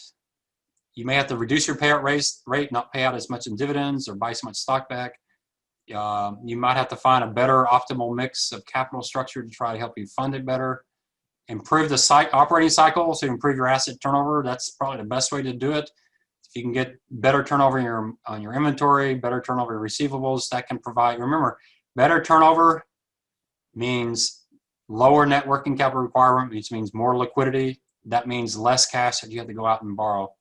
you may have to reduce your payout rate, not pay out as much in dividends or buy so much stock back. You might have to find a better optimal mix of capital structure to try to help you fund it better. Improve the operating cycle, so improve your asset turnover. That's probably the best way to do it. If you can get better turnover on your inventory, better turnover of receivables, that can provide, remember, better turnover means lower net working capital requirement, which means more liquidity. That means less cash that you have to go out and borrow.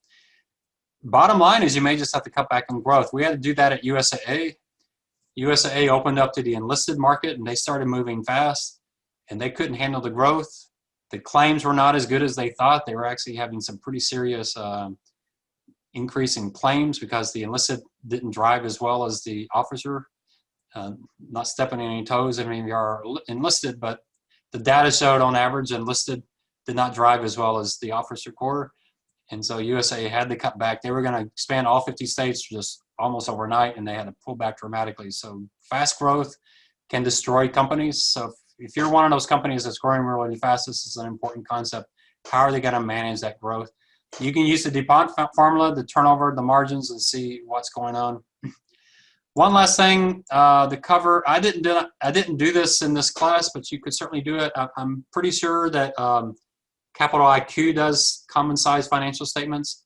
Bottom line is you may just have to cut back on growth. We had to do that at USAA. USAA opened up to the enlisted market and they started moving fast and they couldn't handle the growth. The claims were not as good as they thought. They were actually having some pretty serious increase in claims because the enlisted didn't drive as well as the officer. Not stepping on any toes, I mean, we are enlisted, but the data showed on average enlisted did not drive as well as the officer corps. And so USA had to cut back. They were going to expand all 50 states just almost overnight, and they had to pull back dramatically. So fast growth can destroy companies. So if you're one of those companies that's growing really fast, this is an important concept. How are they going to manage that growth? You can use the DuPont formula, the turnover, the margins, and see what's going on. One last thing, the cover. I didn't do this in this class, but you could certainly do it. I'm pretty sure that Capital IQ does common size financial statements.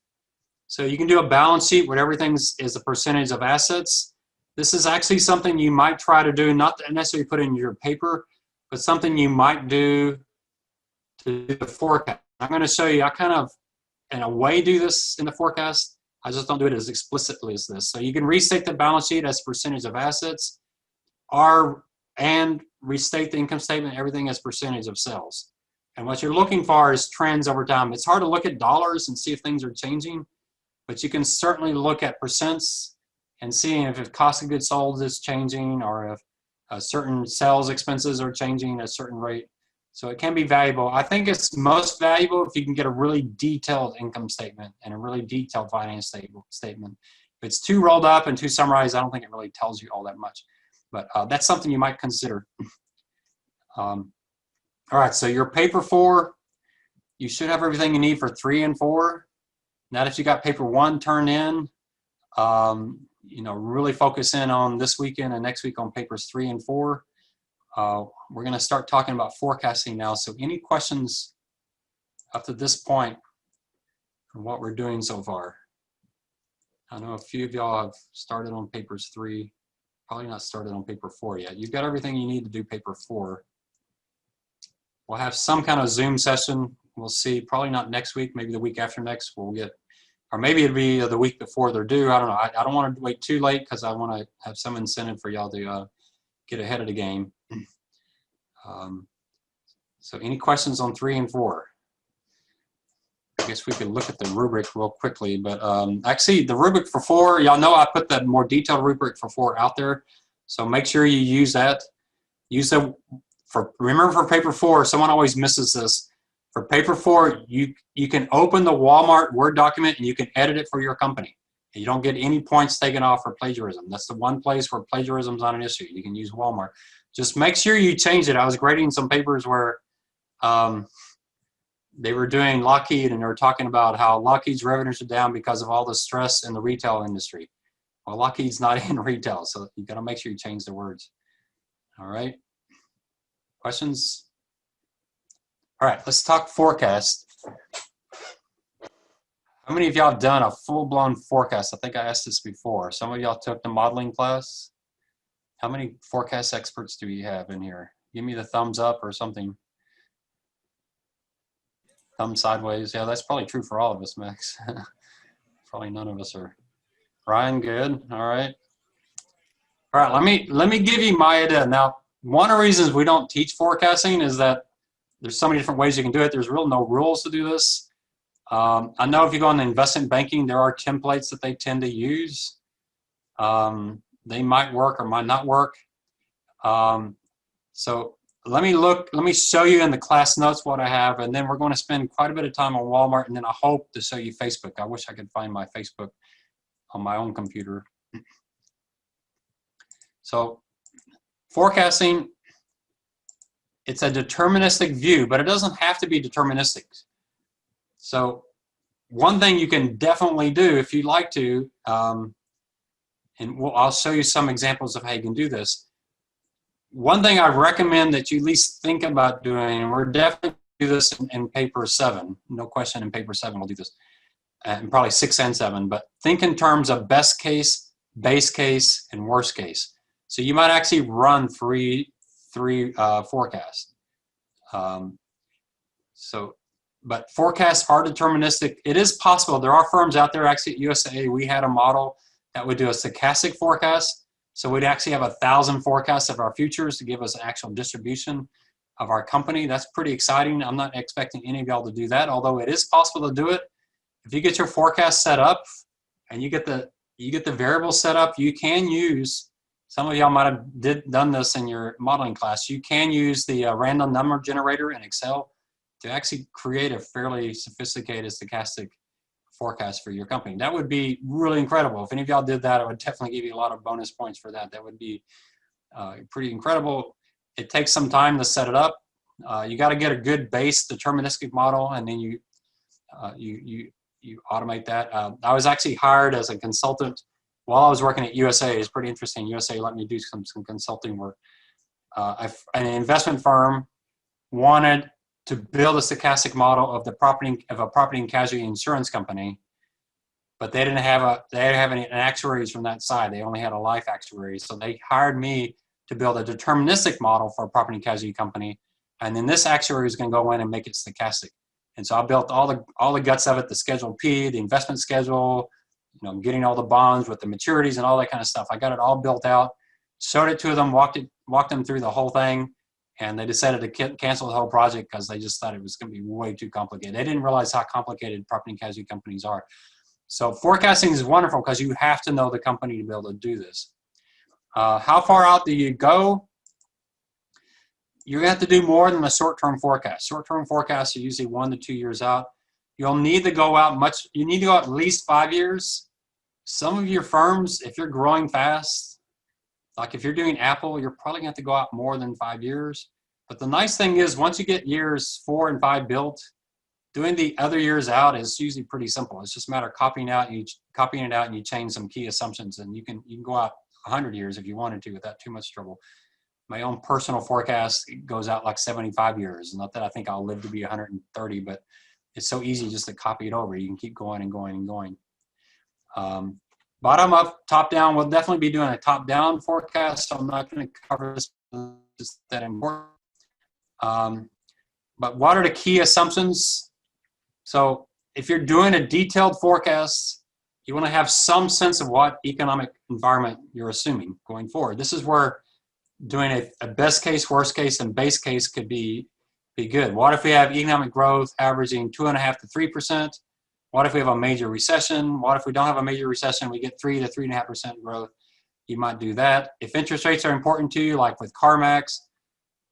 So you can do a balance sheet where everything is a percentage of assets. This is actually something you might try to do, not necessarily put in your paper, but something you might do to do the forecast. I'm going to show you, I kind of, in a way, do this in the forecast. I just don't do it as explicitly as this. So you can restate the balance sheet as percentage of assets, and restate the income statement, everything as percentage of sales. And what you're looking for is trends over time. It's hard to look at dollars and see if things are changing, but you can certainly look at percents and see if cost of goods sold is changing or if certain sales expenses are changing at a certain rate. So it can be valuable. I think it's most valuable if you can get a really detailed income statement and a really detailed finance statement. If it's too rolled up and too summarized, I don't think it really tells you all that much. But that's something you might consider. All right, so your paper 4, you should have everything you need for 3 and 4. Now that you got paper 1 turned in, really focus in on this weekend and next week on papers 3 and 4. We're going to start talking about forecasting now. So any questions up to this point on what we're doing so far? I know a few of y'all have started on papers 3, probably not started on paper 4 yet. You've got everything you need to do paper 4. We'll have some kind of Zoom session. We'll see, probably not next week, maybe the week after next we'll get, or maybe it'll be the week before they're due. I don't know. I don't want to wait too late because I want to have some incentive for y'all to get ahead of the game. So any questions on 3 and 4? I guess we could look at the rubric real quickly, but actually the rubric for 4, y'all know I put the more detailed rubric for 4 out there. So make sure you use that. Remember for paper 4, someone always misses this. For paper 4, you can open the Walmart Word document and you can edit it for your company. You don't get any points taken off for plagiarism. That's the one place where plagiarism is not an issue. You can use Walmart. Just make sure you change it. I was grading some papers where they were doing Lockheed and they were talking about how Lockheed's revenues are down because of all the stress in the retail industry. Well, Lockheed's not in retail, so you got to make sure you change the words. All right. Questions? All right, let's talk forecast. How many of y'all have done a full-blown forecast? I think I asked this before. Some of y'all took the modeling class. How many forecast experts do we have in here? Give me the thumbs up or something. Thumb sideways. Yeah, that's probably true for all of us, Max. Probably none of us are. Ryan, good. All right. All right, let me give you my idea. Now, one of the reasons we don't teach forecasting is that there's so many different ways you can do it. There's really no rules to do this. I know if you go into investment banking, there are templates that they tend to use. They might work or might not work. So let me show you in the class notes what I have, and then we're going to spend quite a bit of time on Walmart, and then I hope to show you Facebook. I wish I could find my Facebook on my own computer. So forecasting, it's a deterministic view, but it doesn't have to be deterministic. So one thing you can definitely do if you'd like to, and I'll show you some examples of how you can do this. One thing I recommend that you at least think about doing, and we're definitely do this in paper 7, no question in paper 7 we'll do this, and probably 6 and 7, but think in terms of best case, base case, and worst case. So you might actually run three forecasts. But forecasts are deterministic. It is possible. There are firms out there, actually at UTSA, we had a model that would do a stochastic forecast. So we'd actually have 1,000 forecasts of our futures to give us an actual distribution of our company. That's pretty exciting. I'm not expecting any of y'all to do that, although it is possible to do it. If you get your forecast set up and you get the variable set up, you can use, some of y'all might have done this in your modeling class, you can use the random number generator in Excel to actually create a fairly sophisticated stochastic forecast for your company. That would be really incredible. If any of y'all did that, I would definitely give you a lot of bonus points for that. That would be pretty incredible. It takes some time to set it up. You got to get a good base deterministic model, and then you automate that. I was actually hired as a consultant while I was working at UTSA. It's pretty interesting. UTSA let me do some consulting work. An investment firm wanted to build a stochastic model of a property and casualty insurance company, but they didn't have any actuaries from that side. They only had a life actuary. So they hired me to build a deterministic model for a property and casualty company, and then this actuary is going to go in and make it stochastic. And so I built all the guts of it: the Schedule P, the investment schedule, getting all the bonds with the maturities and all that kind of stuff. I got it all built out, showed it to them, walked them through the whole thing. And they decided to cancel the whole project because they just thought it was going to be way too complicated. They didn't realize how complicated property and casualty companies are. So forecasting is wonderful because you have to know the company to be able to do this. How far out do you go? You're going to have to do more than a short-term forecast. Short-term forecasts are usually 1 to 2 years out. You'll need to go out you need to go out at least 5 years. Some of your firms, if you're growing fast, like if you're doing Apple, you're probably going to have to go out more than 5 years. But the nice thing is, once you get years 4 and 5 built, doing the other years out is usually pretty simple. It's just a matter of copying it out and you change some key assumptions, and you can go out 100 years if you wanted to without too much trouble. My own personal forecast goes out like 75 years. Not that I think I'll live to be 130, but it's so easy just to copy it over. You can keep going and going and going. Bottom up, top down, we'll definitely be doing a top down forecast, so I'm not going to cover this, just that important. But what are the key assumptions? So if you're doing a detailed forecast, you want to have some sense of what economic environment you're assuming going forward. This is where doing a best case, worst case, and base case could be good. What if we have economic growth averaging 2.5% to 3%? What if we have a major recession? What if we don't have a major recession? We get 3 to 3.5% growth. You might do that. If interest rates are important to you, like with CarMax,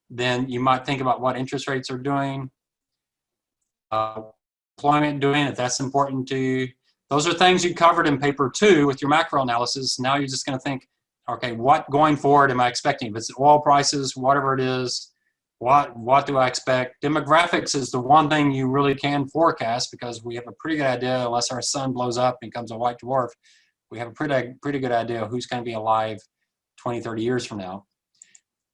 then you might think about what interest rates are doing. Employment doing, if that's important to you. Those are things you covered in paper 2 with your macro analysis. Now you're just going to think, okay, what going forward am I expecting? If it's oil prices, whatever it is, what do I expect? Demographics is the one thing you really can forecast because we have a pretty good idea, unless our sun blows up and becomes a white dwarf, we have a pretty good idea of who's going to be alive 20, 30 years from now.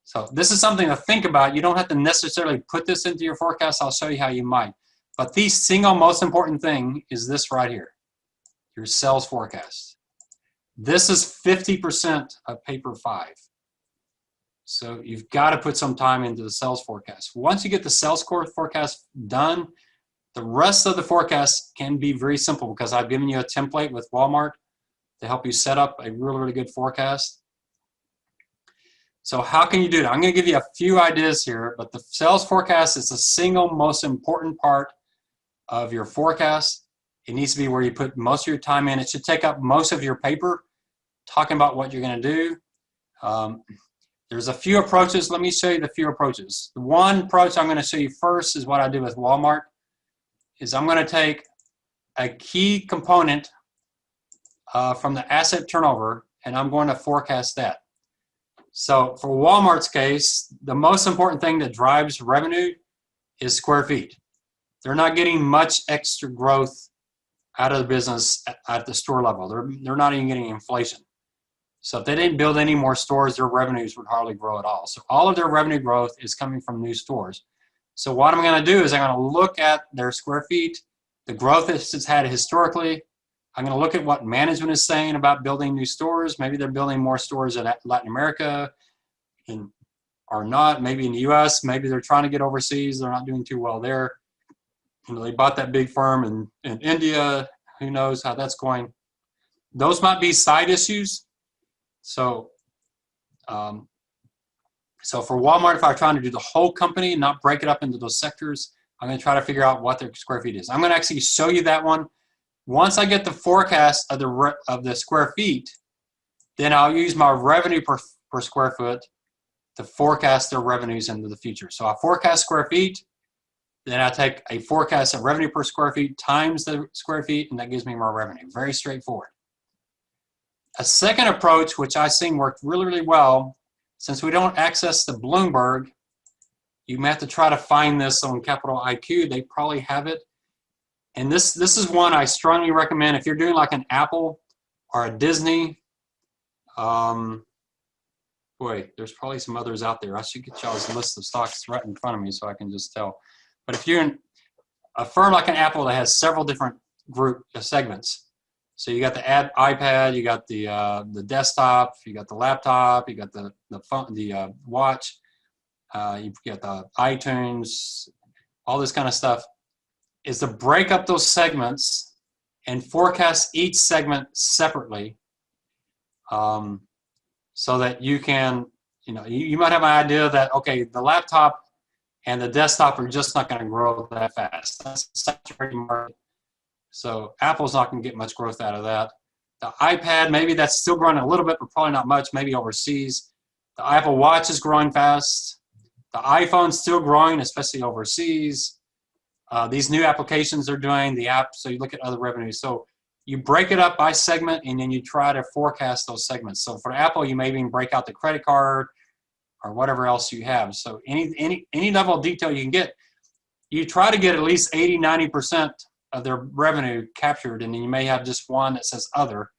So this is something to think about. You don't have to necessarily put this into your forecast. I'll show you how you might. But the single most important thing is this right here, your sales forecast. This is 50% of paper 5. So you've got to put some time into the sales forecast. Once you get the sales forecast done, the rest of the forecast can be very simple because I've given you a template with Walmart to help you set up a really, really good forecast. So how can you do it? I'm going to give you a few ideas here, but the sales forecast is the single most important part of your forecast. It needs to be where you put most of your time in. It should take up most of your paper, talking about what you're going to do. There's a few approaches. Let me show you the few approaches. The one approach I'm going to show you first is what I do with Walmart, is I'm going to take a key component from the asset turnover, and I'm going to forecast that. So for Walmart's case, the most important thing that drives revenue is square feet. They're not getting much extra growth out of the business at the store level. They're not even getting inflation. So if they didn't build any more stores, their revenues would hardly grow at all. So all of their revenue growth is coming from new stores. So what I'm going to do is I'm going to look at their square feet, the growth it's had historically. I'm going to look at what management is saying about building new stores. Maybe they're building more stores in Latin America or not. Maybe in the US, maybe they're trying to get overseas. They're not doing too well there. You know, they bought that big firm in India. Who knows how that's going? Those might be side issues. So, so for Walmart, if I'm trying to do the whole company, not break it up into those sectors, I'm going to try to figure out what their square feet is. I'm going to actually show you that one. Once I get the forecast of the square feet, then I'll use my revenue per square foot to forecast their revenues into the future. So I forecast square feet, then I take a forecast of revenue per square feet times the square feet, and that gives me more revenue. Very straightforward. A second approach, which I've seen worked really, really well, since we don't access the Bloomberg, you may have to try to find this on Capital IQ. They probably have it. And this is one I strongly recommend if you're doing like an Apple or a Disney. Boy, there's probably some others out there. I should get y'all's list of stocks right in front of me so I can just tell. But if you're in a firm like an Apple that has several different group segments, so you got the iPad, you got the desktop, you got the laptop, you got the phone, the watch, you got the iTunes, all this kind of stuff, is to break up those segments and forecast each segment separately, so that you can, you might have an idea that, okay, the laptop and the desktop are just not going to grow that fast. That's a saturated market. So Apple's not going to get much growth out of that. The iPad, maybe that's still growing a little bit, but probably not much, maybe overseas. The Apple Watch is growing fast. The iPhone's still growing, especially overseas. These new applications they're doing, the app, so you look at other revenues. So you break it up by segment, and then you try to forecast those segments. So for Apple, you may even break out the credit card or whatever else you have. So any level of detail you can get, you try to get at least 80, 90% of their revenue captured, and then you may have just one that says other.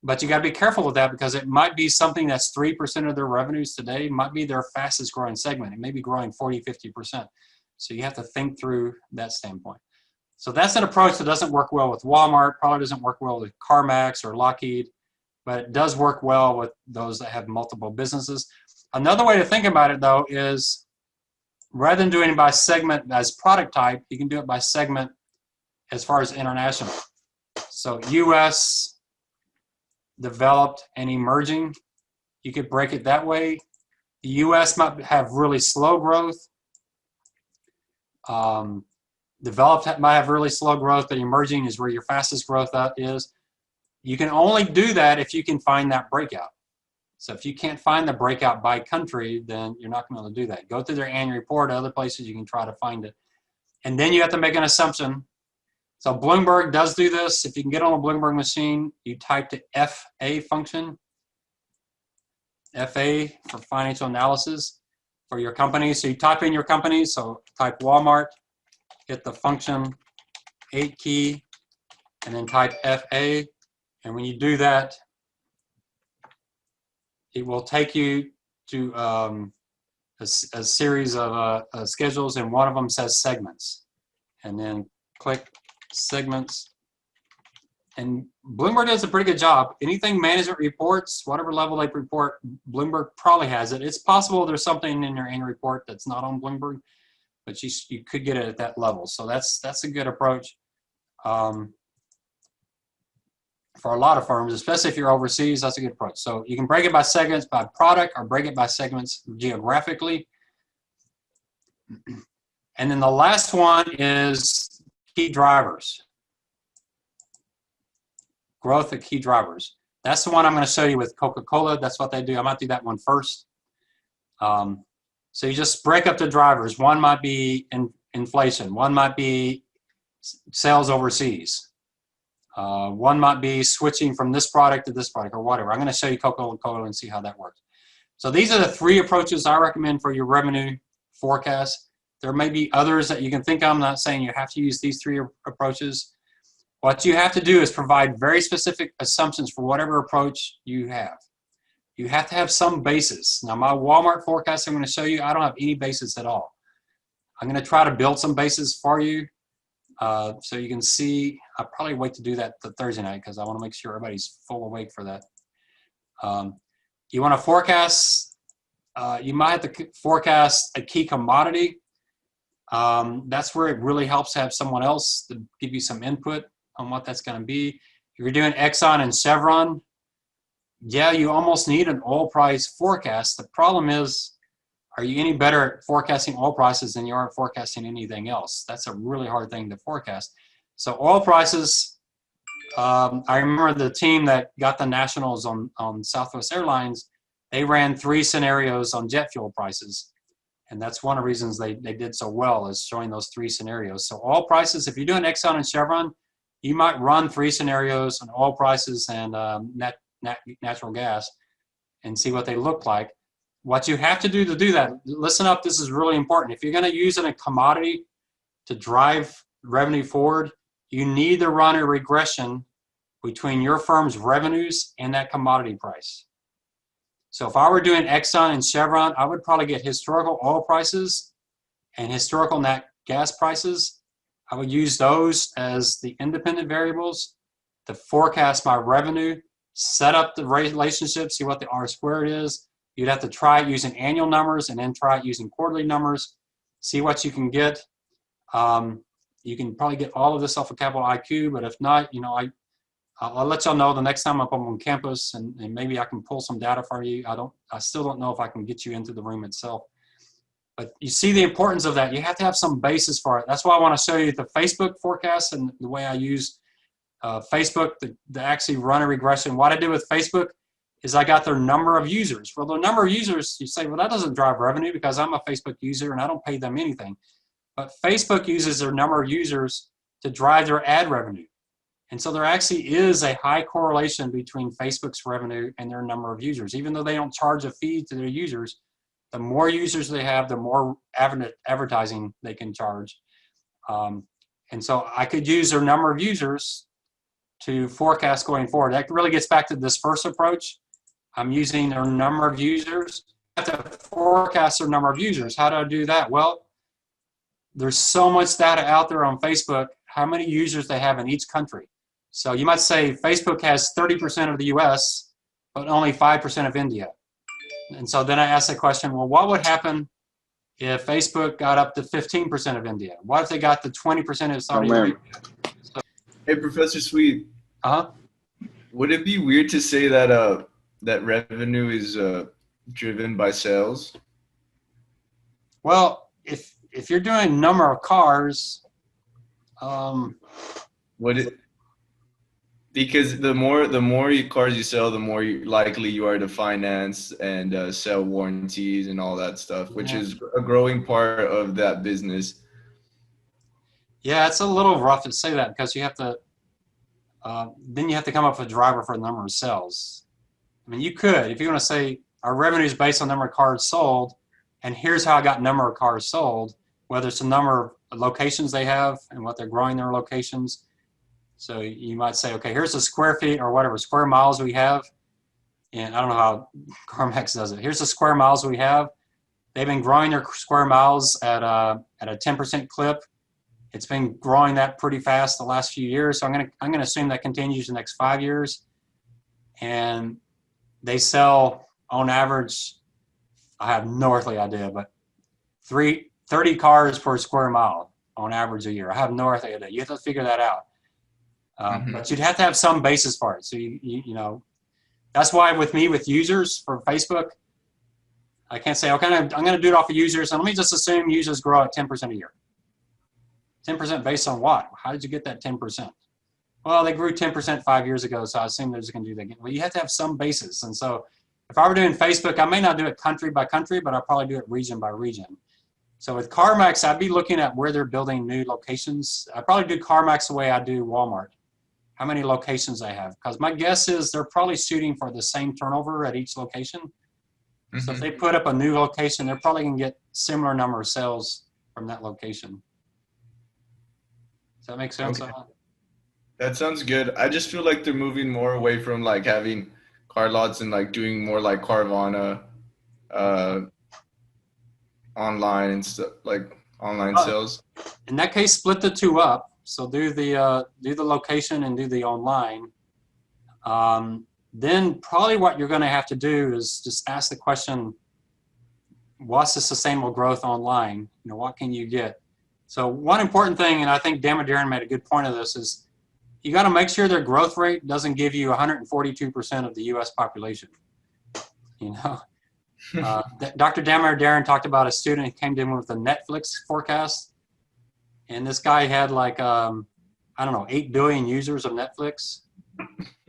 But you got to be careful with that because it might be something that's 3% of their revenues today, might be their fastest growing segment. It may be growing 40, 50%. So you have to think through that standpoint. So that's an approach that doesn't work well with Walmart, probably doesn't work well with CarMax or Lockheed, but it does work well with those that have multiple businesses. Another way to think about it, though, is rather than doing it by segment as product type, you can do it by segment as far as international. So US, developed, and emerging, you could break it that way. The US might have really slow growth. Developed might have really slow growth, but emerging is where your fastest growth is. You can only do that if you can find that breakout. So if you can't find the breakout by country, then you're not going to be able to do that. Go through their annual report, other places you can try to find it. And then you have to make an assumption. So Bloomberg does do this. If you can get on a Bloomberg machine, you type the FA function, FA for financial analysis for your company. So you type in your company, so type Walmart, hit the function 8 key, and then type FA. And when you do that, it will take you to a series of schedules, and one of them says segments. And then click segments, And Bloomberg does a pretty good job. Anything management reports, whatever level they report, Bloomberg probably has it. It's possible there's something in your annual report that's not on Bloomberg, but you could get it at that level. So that's a good approach for a lot of firms, especially if you're overseas. That's a good approach. So you can break it by segments, by product, or break it by segments geographically. And then the last one is key drivers. Growth of key drivers. That's the one I'm going to show you with Coca-Cola. That's what they do. I might do that one first. So you just break up the drivers. One might be inflation. One might be sales overseas. One might be switching from this product to this product or whatever. I'm going to show you Coca-Cola and see how that works. So these are the three approaches I recommend for your revenue forecast. There may be others that you can think of. I'm not saying you have to use these three approaches. What you have to do is provide very specific assumptions for whatever approach you have. You have to have some basis. Now, my Walmart forecast I'm going to show you, I don't have any basis at all. I'm going to try to build some basis for you so you can see. I'll probably wait to do that the Thursday night because I want to make sure everybody's full awake for that. You want to forecast, you might have to forecast a key commodity. That's where it really helps to have someone else to give you some input on what that's going to be. If you're doing Exxon and Chevron, yeah, you almost need an oil price forecast. The problem is, are you any better at forecasting oil prices than you are at forecasting anything else? That's a really hard thing to forecast. So oil prices, I remember the team that got the nationals on Southwest Airlines, they ran 3 scenarios on jet fuel prices. And that's one of the reasons they did so well, is showing those 3 scenarios. So oil prices, if you're doing Exxon and Chevron, you might run 3 scenarios on oil prices and natural gas and see what they look like. What you have to do that, listen up, this is really important. If you're going to use a commodity to drive revenue forward, you need to run a regression between your firm's revenues and that commodity price. So if I were doing Exxon and Chevron, I would probably get historical oil prices and historical nat gas prices. I would use those as the independent variables to forecast my revenue, set up the relationship, see what the R squared is. You'd have to try it using annual numbers and then try it using quarterly numbers, see what you can get. You can probably get all of this off of Capital IQ, but if not, you know, I'll let y'all know the next time I'm on campus, and maybe I can pull some data for you. I still don't know if I can get you into the room itself. But you see the importance of that. You have to have some basis for it. That's why I want to show you the Facebook forecast and the way I use Facebook to actually run a regression. What I did with Facebook is I got their number of users. Well, the number of users, you say, well, that doesn't drive revenue because I'm a Facebook user and I don't pay them anything. But Facebook uses their number of users to drive their ad revenue. And so there actually is a high correlation between Facebook's revenue and their number of users. Even though they don't charge a fee to their users, the more users they have, the more advertising they can charge. And so I could use their number of users to forecast going forward. That really gets back to this first approach. I'm using their number of users. I have to forecast their number of users. How do I do that? Well, there's so much data out there on Facebook, how many users they have in each country. So you might say Facebook has 30% of the US, but only 5% of India. And so then I ask the question, well, what would happen if Facebook got up to 15% of India? What if they got to 20% of Saudi Arabia? So, hey, Professor Sweet. Would it be weird to say that that revenue is driven by sales? Well, if you're doing number of cars, would it? Because the more cars you sell, the more likely you are to finance and sell warranties and all that stuff, which is a growing part of that business. Yeah, it's a little rough to say that because you have to, then you have to come up with a driver for the number of sales. I mean, you could, if you want to say our revenue is based on number of cars sold, and here's how I got number of cars sold, whether it's the number of locations they have and what they're growing their locations. So you might say, okay, here's the square feet or whatever, square miles we have. And I don't know how CarMax does it. Here's the square miles we have. They've been growing their square miles at a 10% clip. It's been growing that pretty fast the last few years. So I'm gonna assume that continues the next 5 years. And they sell on average, I have no earthly idea, but 30 cars per square mile on average a year. I have no earthly idea. You have to figure that out. But you'd have to have some basis for it. So you know, that's why with me with users for Facebook, I can't say, okay, I'm going to do it off of users. And let me just assume users grow at 10% a year. 10% based on what? How did you get that 10%? Well, they grew 10% 5 years ago, so I assume they're just going to do that again. Well, you have to have some basis. And so if I were doing Facebook, I may not do it country by country, but I'll probably do it region by region. So with CarMax, I'd be looking at where they're building new locations. I probably do CarMax the way I do Walmart. How many locations they have? Because my guess is they're probably shooting for the same turnover at each location. So if they put up a new location, they're probably going to get similar number of sales from that location. Does that make sense? Okay. That sounds good. I just feel like they're moving more away from like having car lots and like doing more like Carvana online and stuff, like online sales. In that case, split the two up. So do the location and do the online. Then probably what you're going to have to do is just ask the question, what's the sustainable growth online? You know, what can you get? So one important thing, and I think Dan and Darren made a good point of this, is you got to make sure their growth rate doesn't give you 142% of the U.S. population. You know, Dr. Darren talked about a student who came in with a Netflix forecast, and this guy had like, I don't know, 8 billion users of Netflix.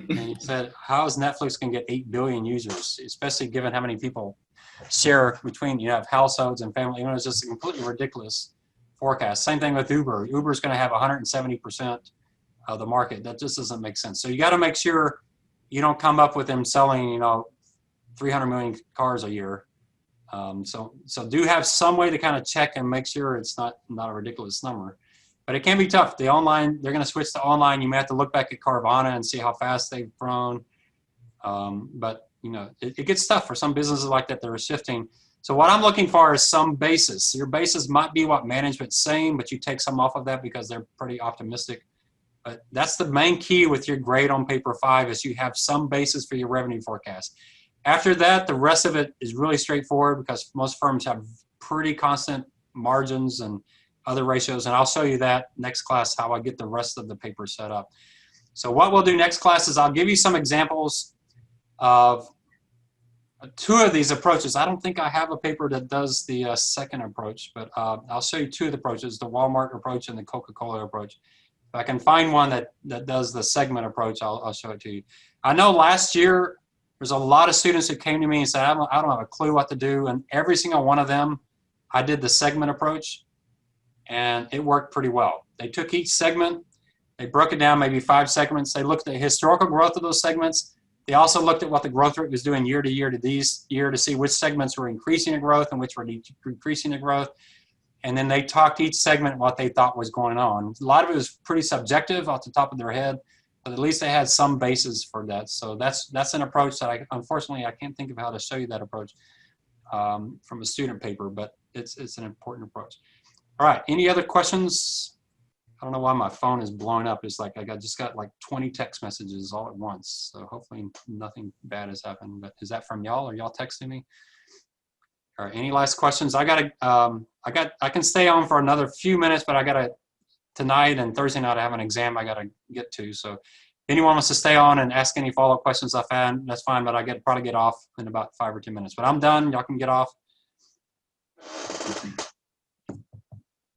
And he said, how is Netflix going to get 8 billion users, especially given how many people share between, you have households and family. You know, it's just a completely ridiculous forecast. Same thing with Uber. Uber's going to have 170% of the market. That just doesn't make sense. So you got to make sure you don't come up with them selling, you know, 300 million cars a year. So do have some way to kind of check and make sure it's not a ridiculous number. But it can be tough. The online, they're going to switch to online. You may have to look back at Carvana and see how fast they've grown. But, you know, it gets tough for some businesses like that are shifting. So what I'm looking for is some basis. Your basis might be what management's saying, but you take some off of that because they're pretty optimistic. But that's the main key with your grade on paper 5 is you have some basis for your revenue forecast. After that, the rest of it is really straightforward because most firms have pretty constant margins and other ratios, and I'll show you that next class, how I get the rest of the paper set up. So what we'll do next class is I'll give you some examples of 2 of these approaches. I don't think I have a paper that does the second approach, but I'll show you 2 of the approaches, the Walmart approach and the Coca-Cola approach. If I can find one that does the segment approach, I'll show it to you. I know last year there's a lot of students who came to me and said, I don't have a clue what to do, and every single one of them, I did the segment approach. And it worked pretty well. They took each segment, they broke it down maybe 5 segments. They looked at the historical growth of those segments. They also looked at what the growth rate was doing year to year to this year to see which segments were increasing the growth and which were decreasing the growth. And then they talked each segment what they thought was going on. A lot of it was pretty subjective off the top of their head, but at least they had some basis for that. So that's an approach that unfortunately I can't think of how to show you that approach from a student paper, but it's an important approach. All right, any other questions? I don't know why my phone is blowing up. It's like I just got like 20 text messages all at once. So hopefully nothing bad has happened. But is that from y'all? Are y'all texting me? All right, any last questions? I can stay on for another few minutes, but tonight and Thursday night I have an exam I gotta get to. So if anyone wants to stay on and ask any follow-up questions I found, that's fine, but probably get off in about 5 or 10 minutes. But I'm done, y'all can get off.